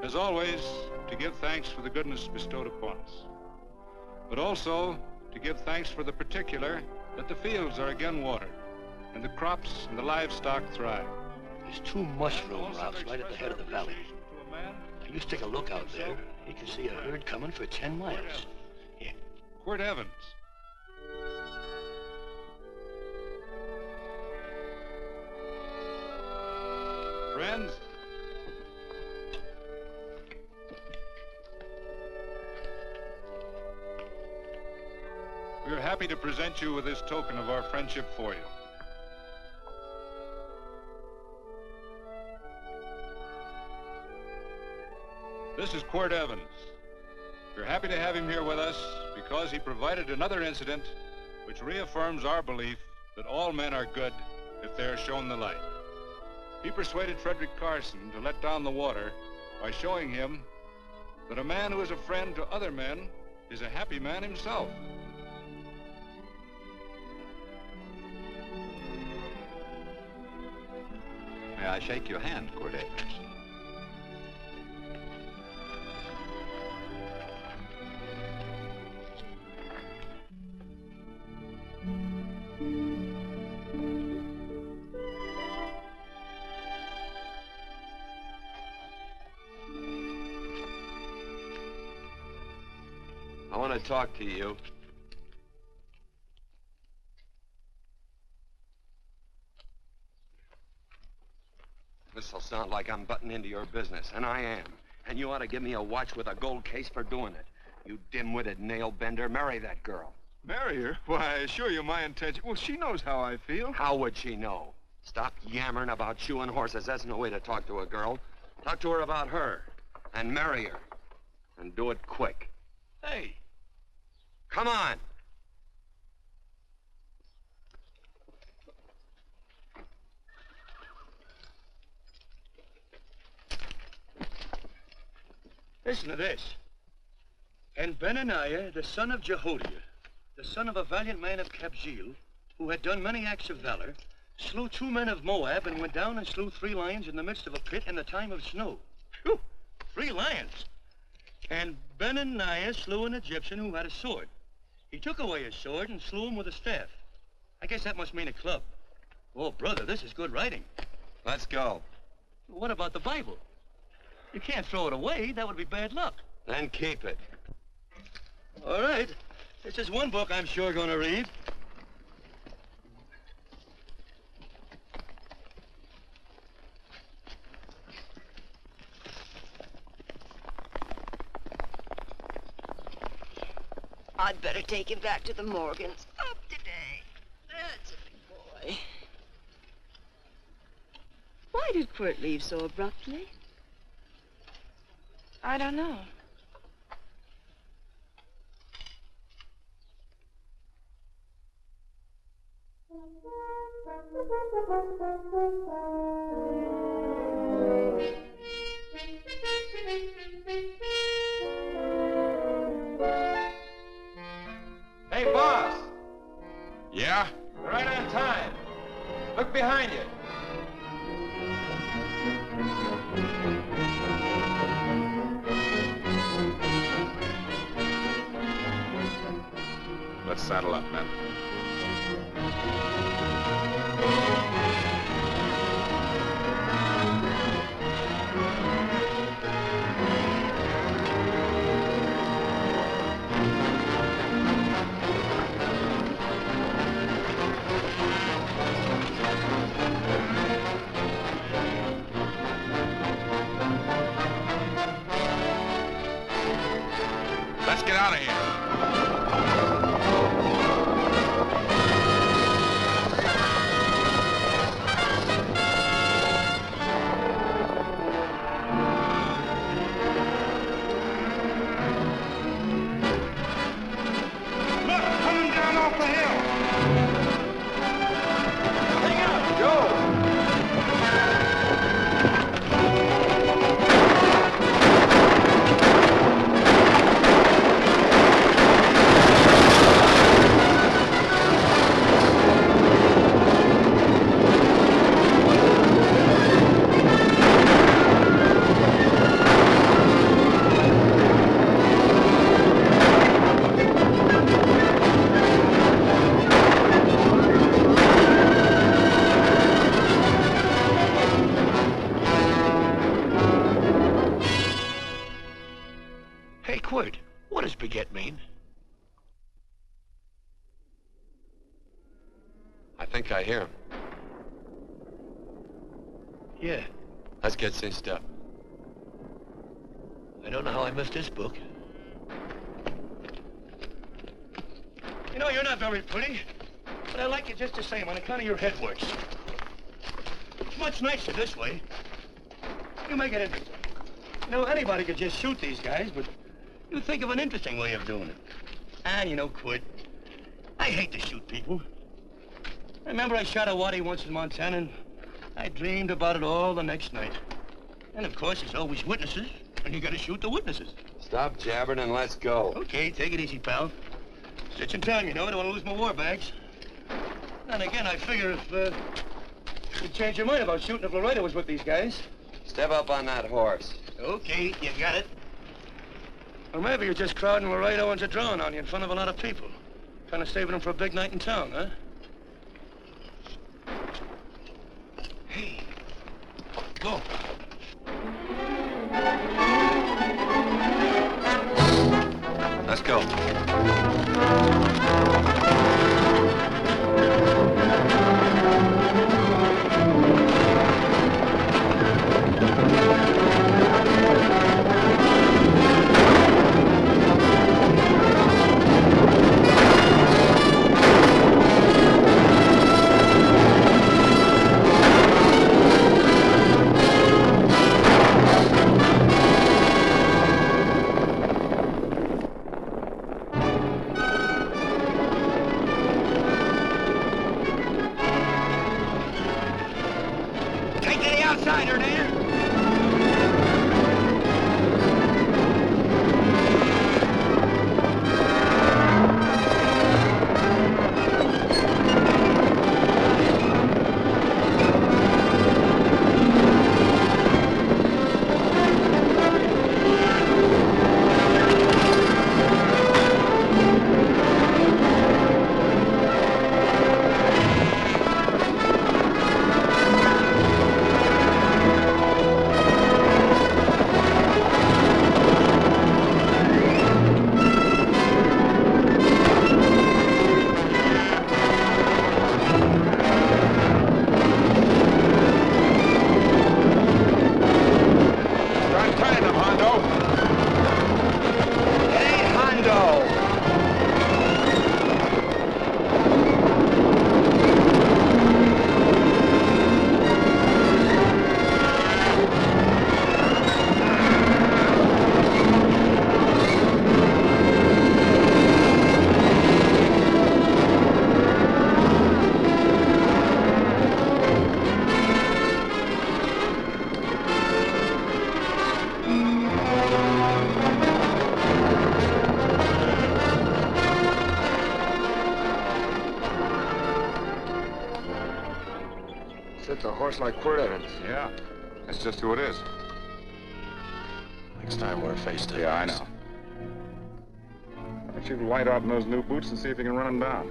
As always, to give thanks for the goodness bestowed upon us, but also to give thanks for the particular that the fields are again watered and the crops and the livestock thrive. There's two mushroom rocks right at the head of the valley. If you stick a look out there, you can see a herd coming for 10 miles. Yeah. Quirt Evans. Friends, we are happy to present you with this token of our friendship for you. This is Quirt Evans. We're happy to have him here with us because he provided another incident which reaffirms our belief that all men are good if they are shown the light. He persuaded Frederick Carson to let down the water by showing him that a man who is a friend to other men is a happy man himself. May I shake your hand, Quirt Evans? I want to talk to you. This'll sound like I'm butting into your business, and I am. And you ought to give me a watch with a gold case for doing it. You dim-witted nail-bender, marry that girl. Marry her? Why, I assure you my intention... Well, she knows how I feel. How would she know? Stop yammering about shoeing horses. That's no way to talk to a girl. Talk to her about her, and marry her. And do it quick. Hey. Come on. Listen to this. And Benaniah, the son of Jehoiada, the son of a valiant man of Kabzeel, who had done many acts of valor, slew 2 men of Moab and went down and slew 3 lions in the midst of a pit in the time of snow. Phew! 3 lions. And Benaniah slew an Egyptian who had a sword. He took away his sword and slew him with a staff. I guess that must mean a club. Oh, brother, this is good writing. Let's go. What about the Bible? You can't throw it away. That would be bad luck. Then keep it. All right. This is one book I'm sure going to read. I'd better take him back to the Morgans. Up today. That's a big boy. Why did Quirt leave so abruptly? I don't know. time. Look behind you. Let's saddle up, men. Let's get out of here. Hey, Quirt, what does baguette mean? I think I hear him. Yeah, Let's get cinched up. I don't know how I missed this book. You know, you're not very pretty, but I like you just the same on account of your head works. It's much nicer this way. You make it interesting. You know, anybody could just shoot these guys, but you think of an interesting way of doing it. And you know, Quirt, I hate to shoot people. I remember I shot a waddy once in Montana, and I dreamed about it all the next night. And of course, there's always witnesses, and you gotta shoot the witnesses. Stop jabbering and let's go. Okay, take it easy, pal. Stitch in town, you know. I don't want to lose my war bags. And again, I figure if you'd change your mind about shooting if Laredo was with these guys. Step up on that horse. Okay, you got it. Or maybe you're just crowding Laredo into drawing on you in front of a lot of people. Kind of saving them for a big night in town, huh? Hey, go. Let's go. horse like Quirt Evans. Yeah, that's just who it is. Next time we're face to face. Yeah, I know. Why don't you light out in those new boots and see if you can run him down?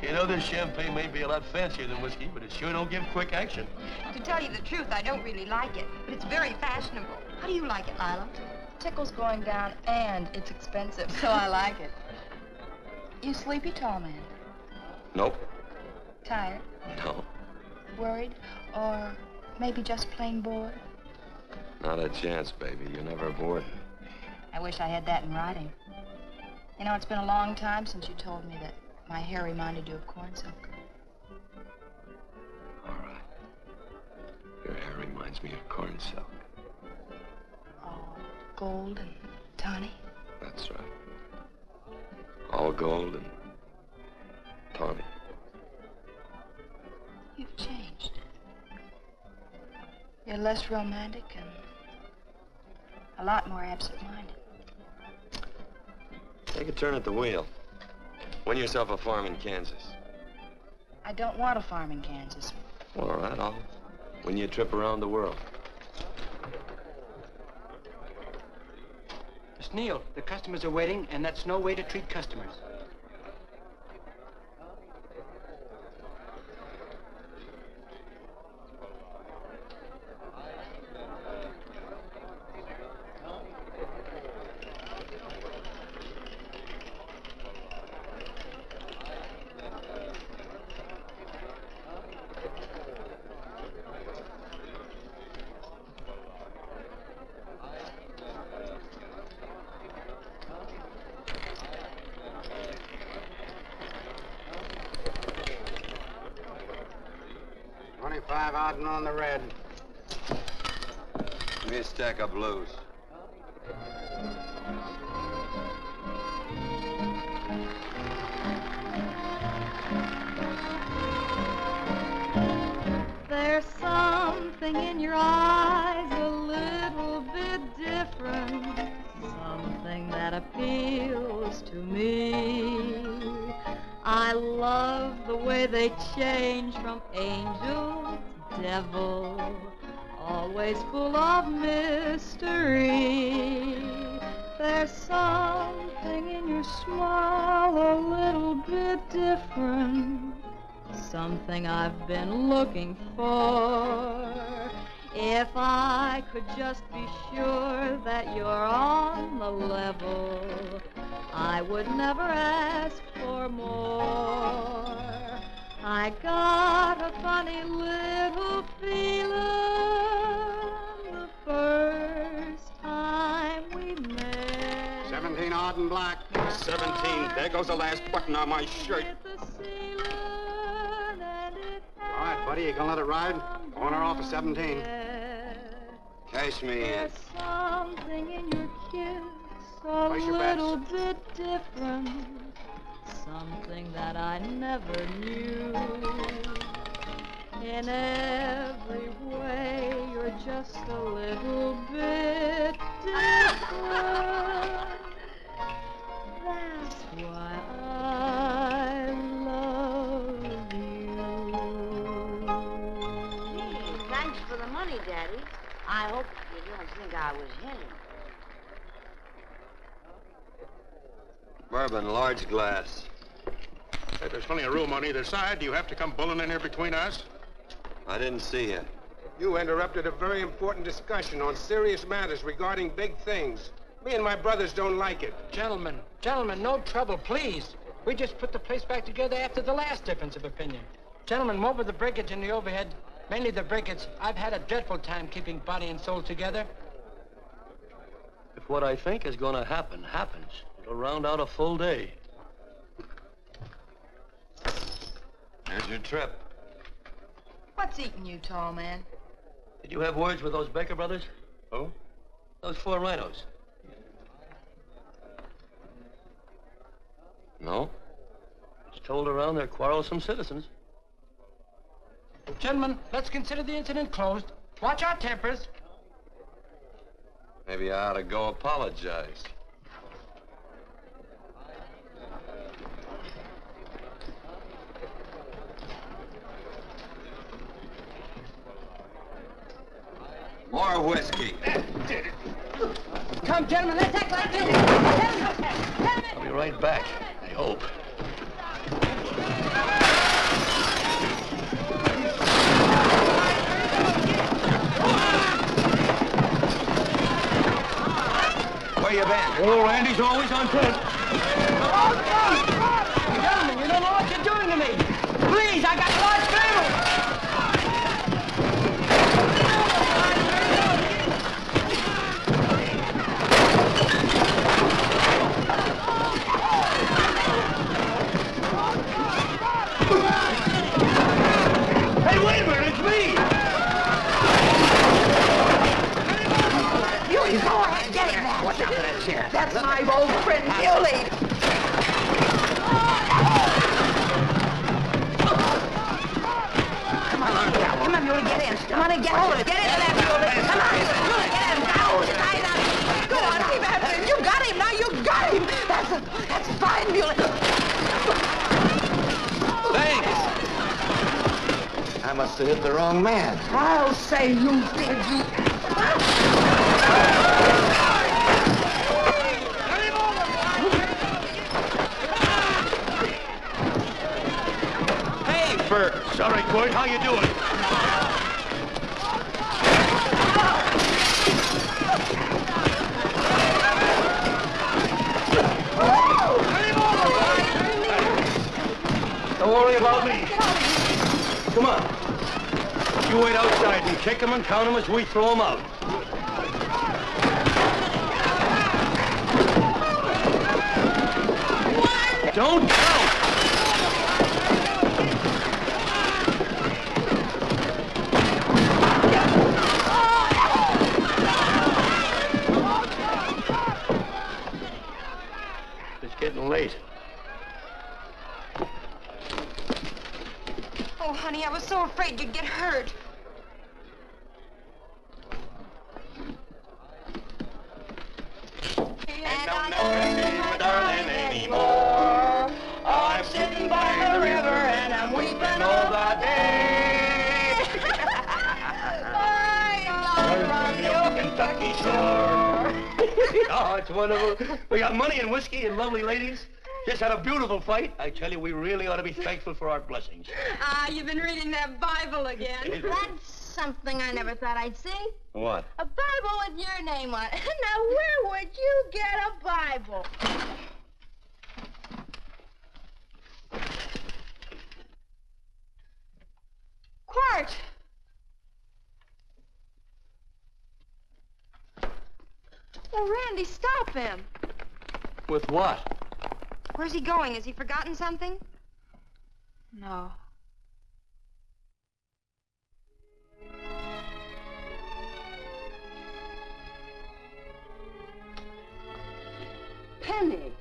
You know, this champagne may be a lot fancier than whiskey, but it sure don't give quick action. To tell you the truth, I don't really like it, but it's very fashionable. How do you like it, Lila? Tickle's going down and it's expensive, so I like it. You sleepy, tall man? Nope. Tired? No. Worried? Or maybe just plain bored? Not a chance, baby. You're never bored. I wish I had that in writing. You know, it's been a long time since you told me that my hair reminded you of corn silk. All right. Your hair reminds me of corn silk. All gold and tawny? That's right. All gold and tawny. You've changed. You're less romantic and a lot more absent-minded. Take a turn at the wheel. Win yourself a farm in Kansas. I don't want a farm in Kansas. Well, all right, I'll win you a trip around the world. Miss Neal, the customers are waiting, and that's no way to treat customers. On the red. Give me a stack of blues. There's something in your eyes a little bit different, something that appeals to me. I love the way they change from angel to devil, always full of mystery. There's something in your smile a little bit different, something I've been looking for. If I could just be sure that you're on the level, I would never ask for more. I got a funny little feeling the first time we met. 17 odd and black. 17. There goes the last button on my shirt. All right, buddy, you gonna let it ride? On or off of 17. Cash me in. There's something in your kiss a little bit different, something that I never knew. In every way, you're just a little bit different. That's why I love you. Gee, thanks for the money, Daddy. I hope you don't think I was him. Bourbon, large glass. Hey, there's plenty of room on either side. Do you have to come bulling in here between us? I didn't see you. You interrupted a very important discussion on serious matters regarding big things. Me and my brothers don't like it. Gentlemen, no trouble, please. We just put the place back together after the last difference of opinion. Gentlemen, what with the breakage and the overhead, mainly the breakage, I've had a dreadful time keeping body and soul together. If what I think is going to happen happens, it'll round out a full day. Here's your trip. What's eating you, tall man? Did you have words with those Baker brothers? Who? Those 4 rhinos. No? It's told around they're quarrelsome citizens. Gentlemen, let's consider the incident closed. Watch our tempers. Maybe I ought to go apologize. More whiskey. Come, gentlemen, let's act like this. I'll be right back, I hope. Where you been? Oh, Randy's always on point. Gentlemen, you don't know what you're doing to me. Please, I got a large family. Hey, wait a minute, it's me! Muley, go ahead, get him. Watch out for that chair. That's my old friend, Muley. Come on, Muley, get in. Come on and get hold of it. Get into that, Muley. Come on, Muley, get him. Go, tie it up. Go on, keep after him. You got him, now you got him. That's fine, Muley. Thanks. I must have hit the wrong man. I'll say you did, you. Hey, Bert. Sorry, Quirt. How you doing? Don't worry about me. Come on. You wait outside and kick them and count them as we throw them out. Don't count! It's getting late. Oh, honey, I was so afraid you'd get hurt. And I'll never see my darling anymore. I'm sitting by the river and I'm weeping all the day. Around the old Kentucky shore. Oh, it's wonderful. We got money and whiskey and lovely ladies. Just had a beautiful fight. I tell you, we really ought to be thankful for our blessings. Ah, you've been reading that Bible again. That's something I never thought I'd see. What? A Bible with your name on it. Now, where would you get a Bible? Quirt! Oh, Randy, stop him. With what? Where's he going? Has he forgotten something? No. Penny,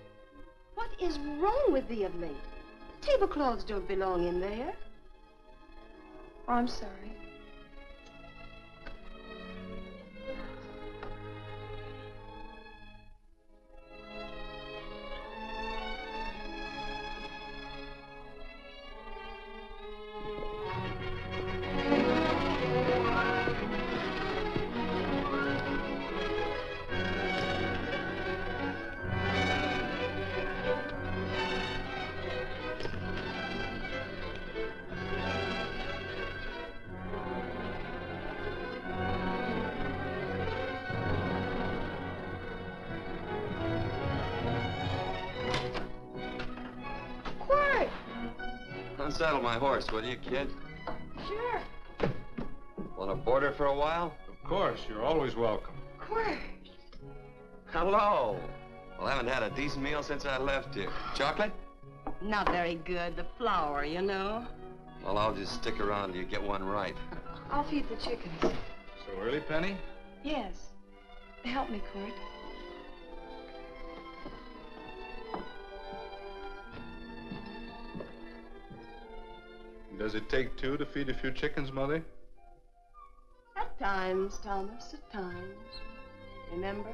what is wrong with thee of late? Tablecloths don't belong in there. Oh, I'm sorry. Unsaddle my horse, will you, kid? Sure. Want to board her for a while? Of course, you're always welcome. Quirt. Hello. Well, I haven't had a decent meal since I left here. Chocolate? Not very good. The flour, you know. Well, I'll just stick around till you get one right. I'll feed the chickens. So early, Penny? Yes. Help me, Quirt. Does it take two to feed a few chickens, Mother? At times, Thomas, at times. Remember?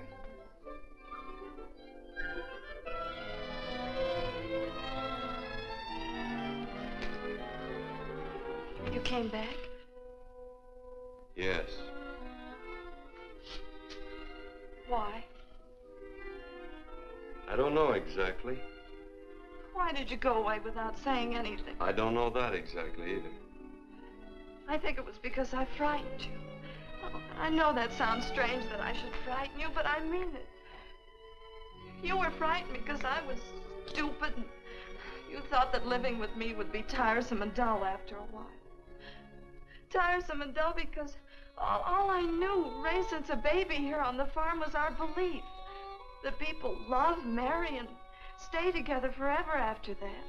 You came back? Yes. Why? I don't know exactly. Why did you go away without saying anything? I don't know that exactly either. I think it was because I frightened you. Oh, I know that sounds strange that I should frighten you, but I mean it. You were frightened because I was stupid, and you thought that living with me would be tiresome and dull after a while. Tiresome and dull because all I knew, raised since a baby here on the farm, was our belief that people love, marry, and stay together forever after that.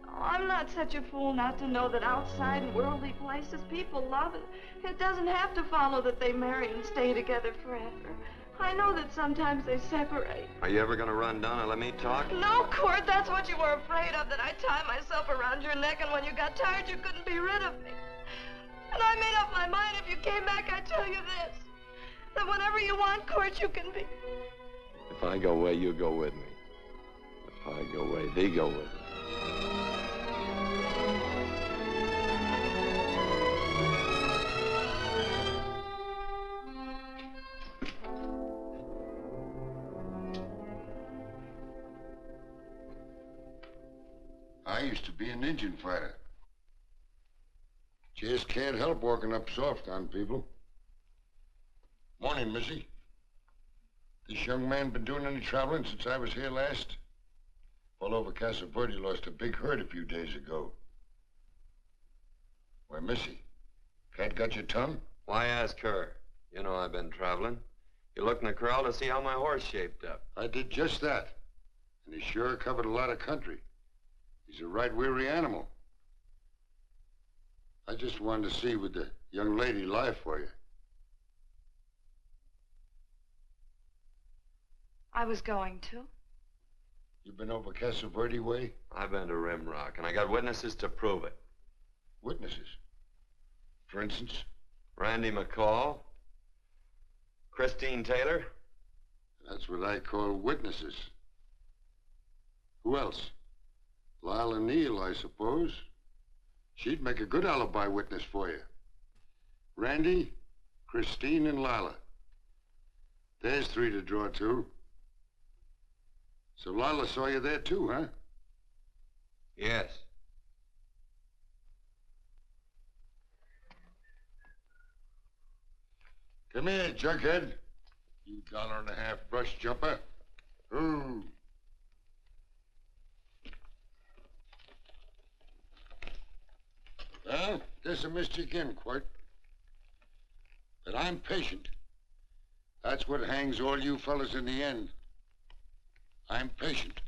Oh, I'm not such a fool not to know that outside in worldly places people love, and it doesn't have to follow that they marry and stay together forever. I know that sometimes they separate. Are you ever gonna run down and let me talk? No, Quirt, that's what you were afraid of, that I'd tie myself around your neck, and when you got tired, you couldn't be rid of me. And I made up my mind, if you came back, I'd tell you this, that whenever you want, Quirt, you can be. If I go away, you go with me. If I go away, they go with me. I used to be an Indian fighter. Just can't help walking up soft on people. Morning, Missy. This young man been doing any traveling since I was here last? All over Casa Verde lost a big herd a few days ago. Why, Missy, cat got your tongue? Why ask her? You know I've been traveling. You looked in the corral to see how my horse shaped up. I did just that. And he sure covered a lot of country. He's a right weary animal. I just wanted to see would the young lady lie for you. I was going to. You been over Casa Verde way? I've been to Rimrock, and I got witnesses to prove it. Witnesses? For instance? Randy McCall, Christine Taylor. That's what I call witnesses. Who else? Lila Neal, I suppose. She'd make a good alibi witness for you. Randy, Christine, and Lila. There's three to draw to. So Lila saw you there too, huh? Yes. Come here, Jughead. You $1.50 brush jumper. Ooh. Well, guess I missed you again, Quirt. But I'm patient. That's what hangs all you fellas in the end. I'm patient.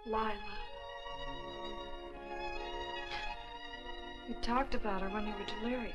Lila. You talked about her when you were delirious.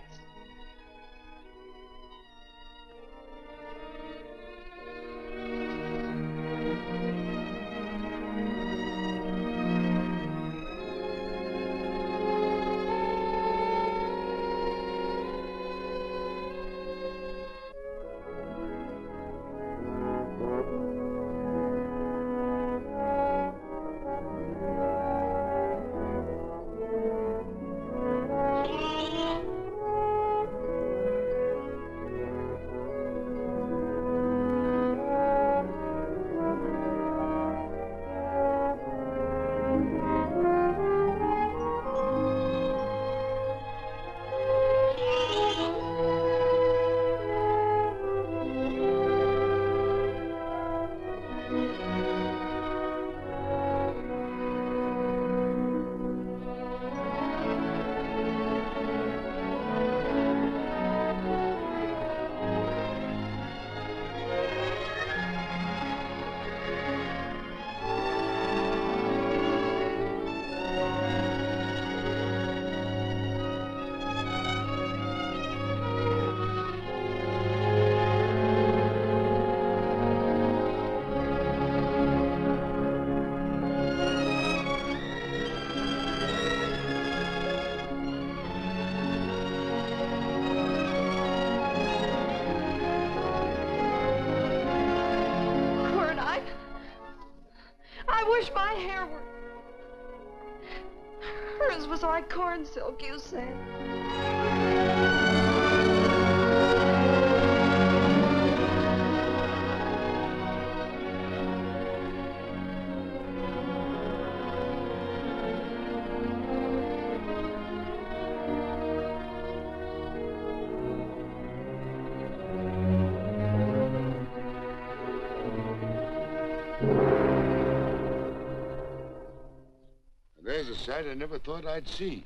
Hers was like corn silk, you said. There's a sight I never thought I'd see.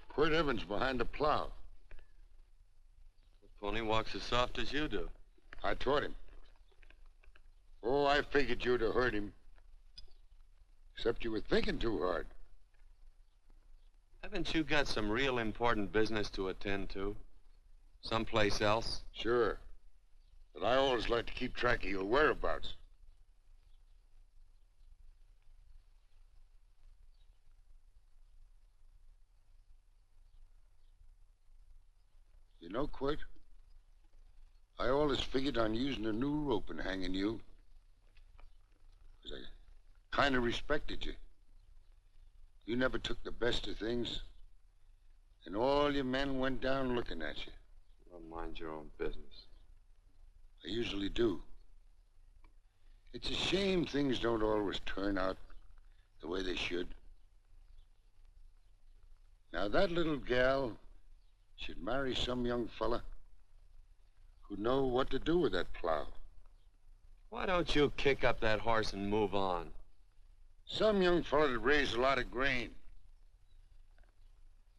Quirt Evans behind the plow. The pony walks as soft as you do. I taught him. Oh, I figured you'd have heard him. Except you were thinking too hard. Haven't you got some real important business to attend to? Someplace else? Sure. But I always like to keep track of your whereabouts. You know, Quirt, I always figured on using a new rope and hanging you. Because I kind of respected you. You never took the best of things. And all your men went down looking at you. Well, mind your own business. I usually do. It's a shame things don't always turn out the way they should. Now, that little gal should marry some young fella who'd know what to do with that plow. Why don't you kick up that horse and move on? Some young fella that raised a lot of grain.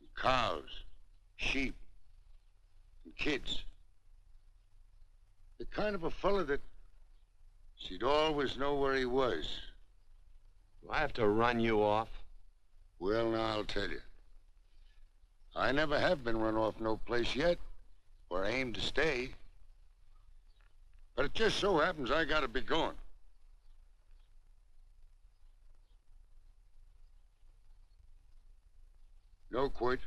And cows, sheep, and kids. The kind of a fella that she'd always know where he was. Do I have to run you off? Well, now, I'll tell you. I never have been run off no place yet, where I aim to stay. But it just so happens I gotta be going. No, Quirt.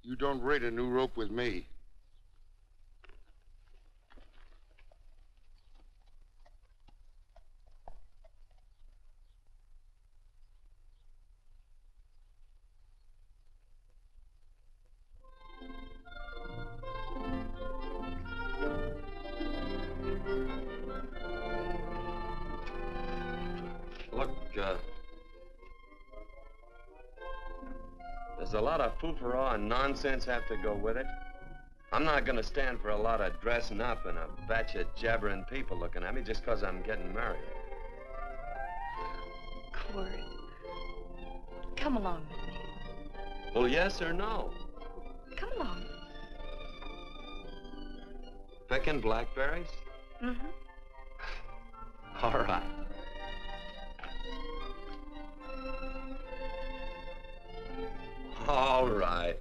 You don't raid a new rope with me. Look, there's a lot of foo-for-all and nonsense have to go with it. I'm not gonna stand for a lot of dressing up and a batch of jabbering people looking at me just 'cause I'm getting married. Quirt, come along with me. Well, yes or no? Come along. Picking blackberries? Mm-hmm. All right. All right.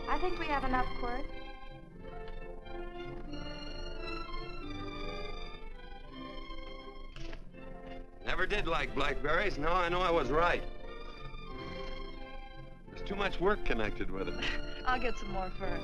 I think we have enough, Quirt. Never did like blackberries. Now I know I was right. There's too much work connected with it. I'll get some more fern.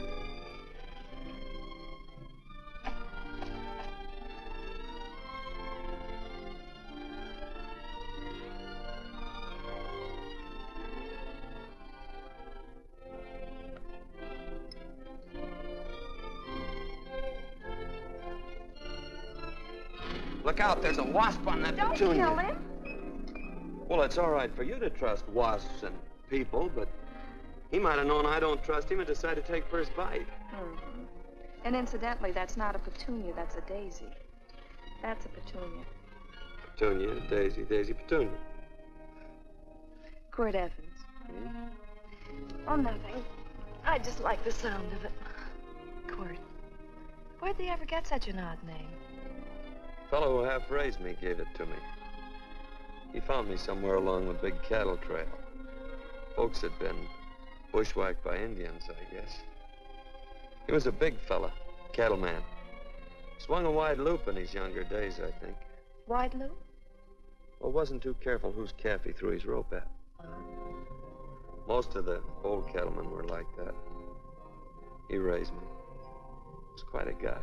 Look out, there's a wasp on that petunia. Don't kill him. Well, it's all right for you to trust wasps and people, but he might have known I don't trust him and decided to take first bite. Mm-hmm. And incidentally, that's not a petunia, that's a daisy. That's a petunia. Petunia, daisy, daisy, petunia. Quirt Evans. Oh, nothing. I just like the sound of it. Quirt. Where'd they ever get such an odd name? Fellow who half raised me gave it to me. He found me somewhere along the big cattle trail. Folks had been bushwhacked by Indians, I guess. He was a big fella, cattleman. Swung a wide loop in his younger days, I think. Wide loop? Well, wasn't too careful whose calf he threw his rope at. Most of the old cattlemen were like that. He raised me. He was quite a guy.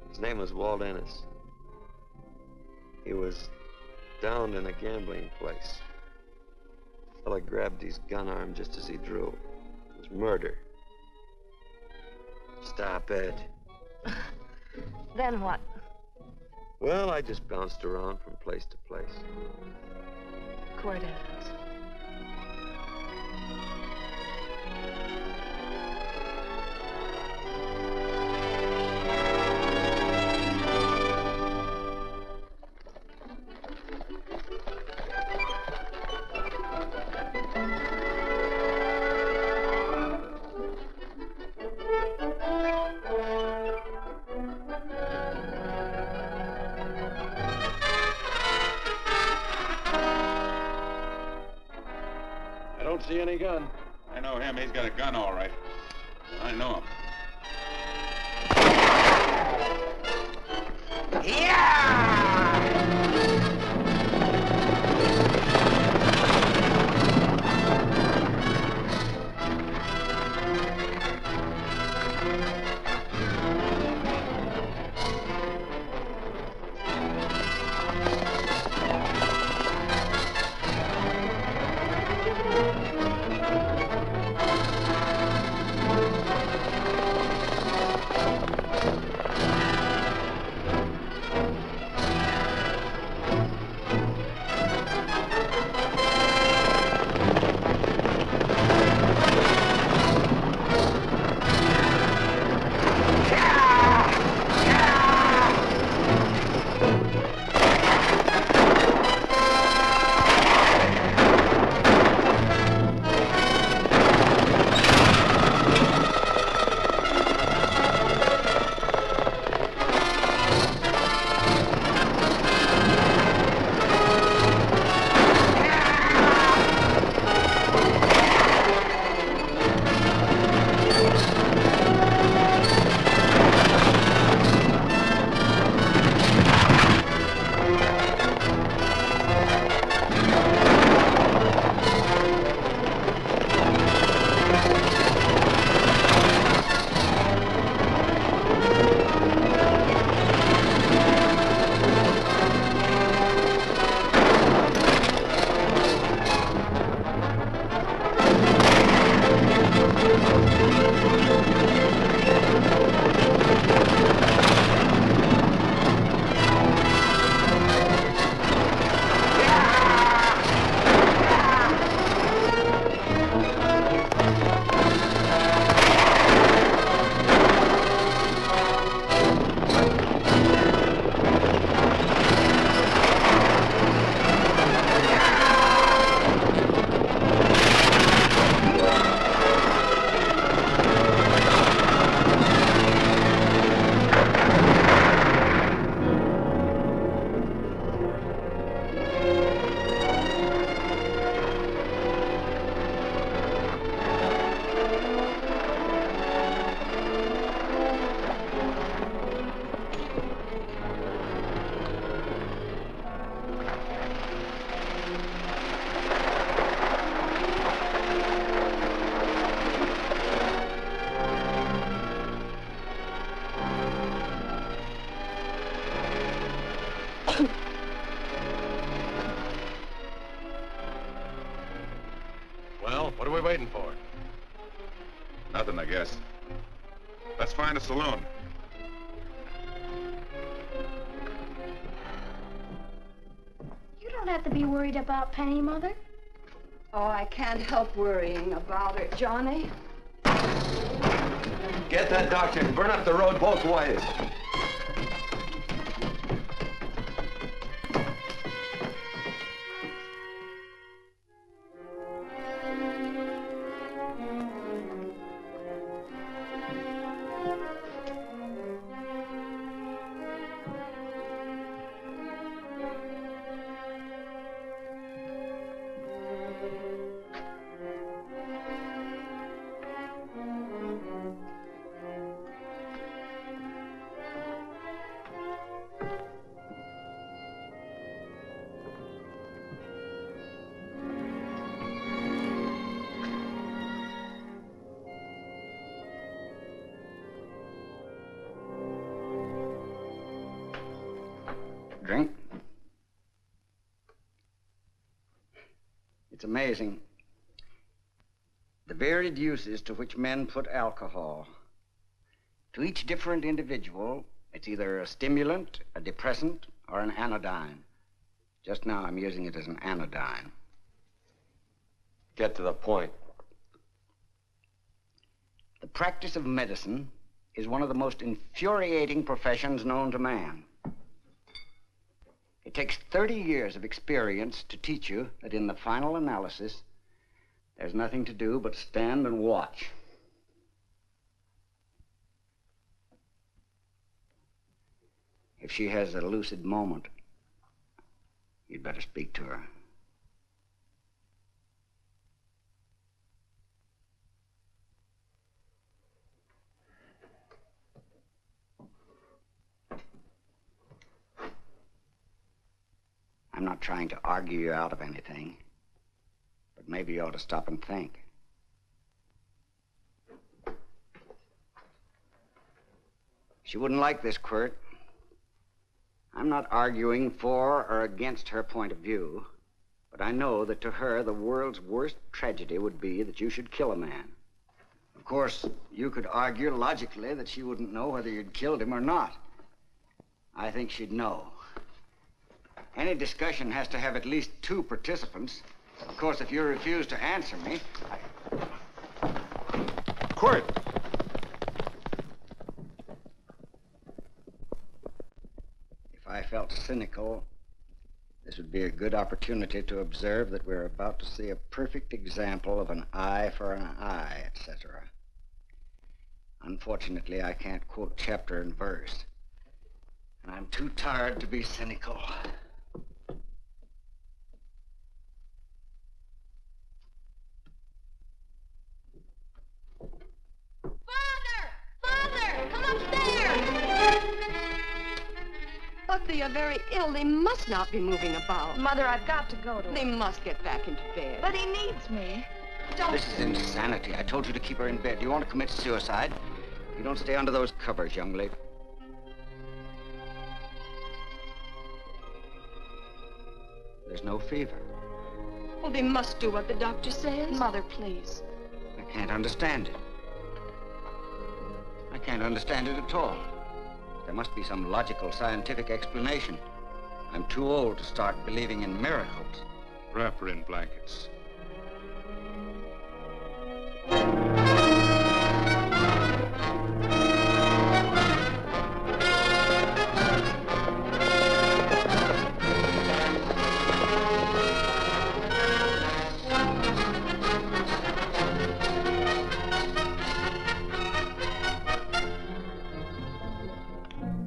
His name was Walt Ennis. He was downed in a gambling place. The fella grabbed his gun arm just as he drew. It was murder. Stop it. Then what? Well, I just bounced around from place to place. Quirt Evans. See any gun? I know him. He's got a gun, all right. I know him. Well, what are we waiting for? Nothing, I guess. Let's find a saloon. You don't have to be worried about Penny, Mother. Oh, I can't help worrying about her, Johnny. Get that doctor and burn up the road both ways. drink. It's amazing. The varied uses to which men put alcohol. To each different individual, it's either a stimulant, a depressant, or an anodyne. Just now, I'm using it as an anodyne. Get to the point. The practice of medicine is one of the most infuriating professions known to man. It takes 30 years of experience to teach you that in the final analysis, there's nothing to do but stand and watch. If she has a lucid moment, you'd better speak to her. I'm not trying to argue you out of anything, but maybe you ought to stop and think. She wouldn't like this, Quirt. I'm not arguing for or against her point of view, but I know that to her, the world's worst tragedy would be that you should kill a man. Of course, you could argue logically that she wouldn't know whether you'd killed him or not. I think she'd know. Any discussion has to have at least 2 participants. Of course, if you refuse to answer me, Quirt! If I felt cynical, this would be a good opportunity to observe that we're about to see a perfect example of an eye for an eye, etc. Unfortunately, I can't quote chapter and verse, and I'm too tired to be cynical. But they are very ill. They must not be moving about. Mother, I've got to go to They must get back into bed. But he needs me. Don't... This is insanity. I told you to keep her in bed. You want to commit suicide? You don't stay under those covers, young lady. There's no fever. Well, they must do what the doctor says. Mother, please. I can't understand it. I can't understand it at all. There must be some logical, scientific explanation. I'm too old to start believing in miracles. Wrap her in blankets.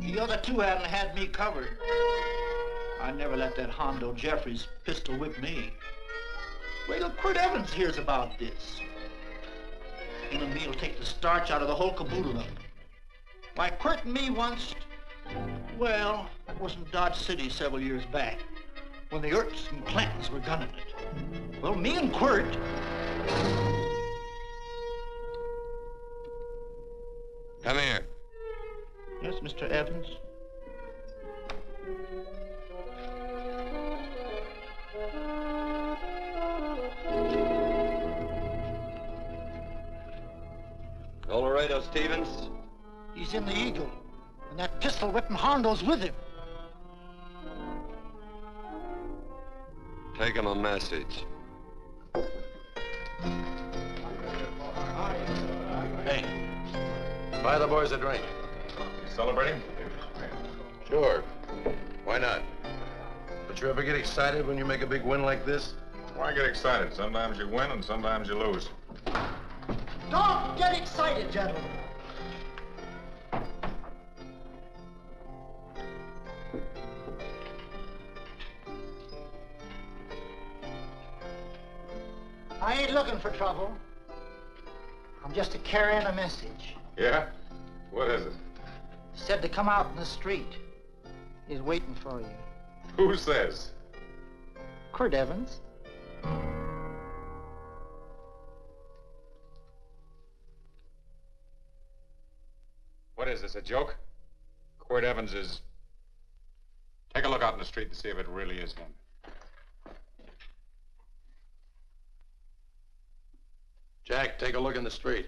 The other 2 hadn't had me covered. I never let that Hondo Jeffries pistol whip me. Wait till Quirt Evans hears about this. Him and me'll take the starch out of the whole caboodle of it. Why, Quirt and me once, well, that was in Dodge City several years back, when the Erts and Clantons were gunning it. Well, me and Quirt... Come here. Yes, Mr. Evans? Laredo Stevens? He's in the Eagle, and that pistol-whipping Hondo's with him. Take him a message. Hey, buy the boys a drink. Celebrating? Sure. Why not? But you ever get excited when you make a big win like this? Why get excited? Sometimes you win and sometimes you lose. Don't get excited, gentlemen. I ain't looking for trouble. I'm just carrying a message. Yeah? What is it? Said to come out in the street. He's waiting for you. Who says? Quirt Evans. What is this, a joke? Quirt Evans is... Take a look out in the street and see if it really is him. Jack, take a look in the street.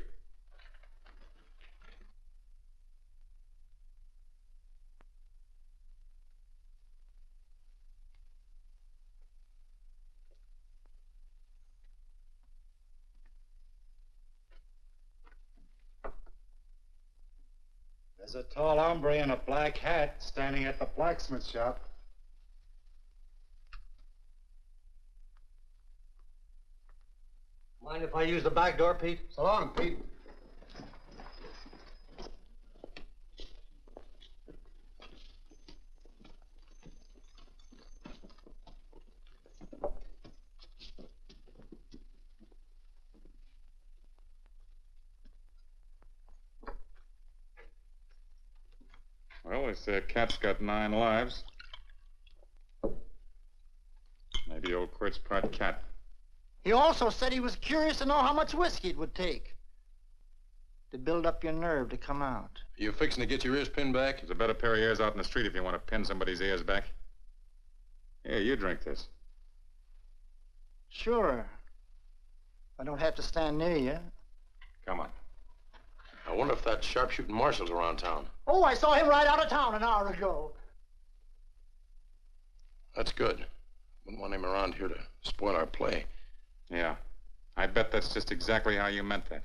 There's a tall hombre in a black hat standing at the blacksmith shop. Mind if I use the back door, Pete? So long, Pete. Well, they say a cat's got 9 lives. Maybe old Quirt's part cat. He also said he was curious to know how much whiskey it would take to build up your nerve to come out. Are you fixing to get your ears pinned back? There's a better pair of ears out in the street if you want to pin somebody's ears back. Here, you drink this. Sure. I don't have to stand near you. Come on. I wonder if that sharpshooting marshal's around town. Oh, I saw him ride out of town an hour ago. That's good. Wouldn't want him around here to spoil our play. Yeah. I bet that's just exactly how you meant that.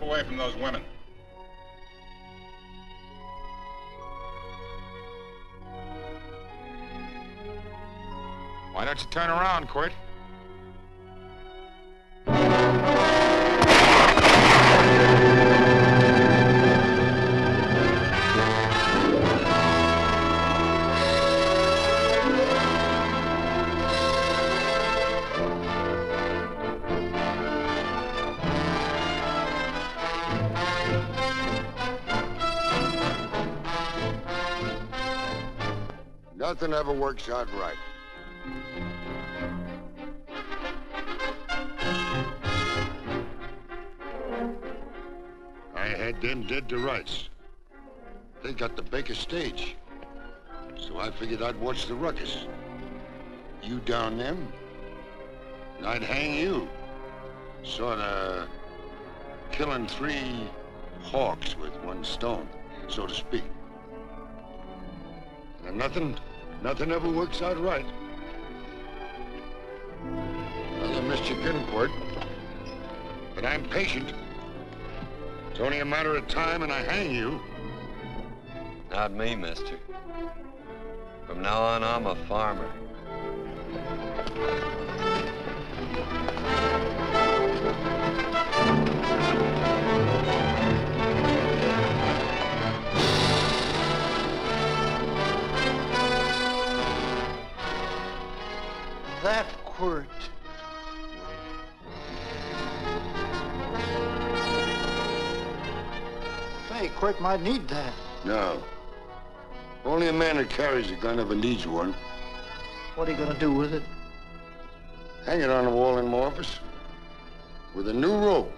Away from those women. Why don't you turn around, Quirt? Nothing ever works out right. I had them dead to rights. They got the Baker stage. So I figured I'd watch the ruckus. You down them, and I'd hang you. Sort of killing 3 hawks with 1 stone, so to speak. And nothing ever works out right. Well, I missed your pinquirt, but I'm patient. It's only a matter of time and I hang you. Not me, mister. From now on, I'm a farmer. That Quirt. Say, Quirt might need that. No. Only a man that carries a gun ever needs one. What are you gonna do with it? Hang it on the wall in my office with a new rope.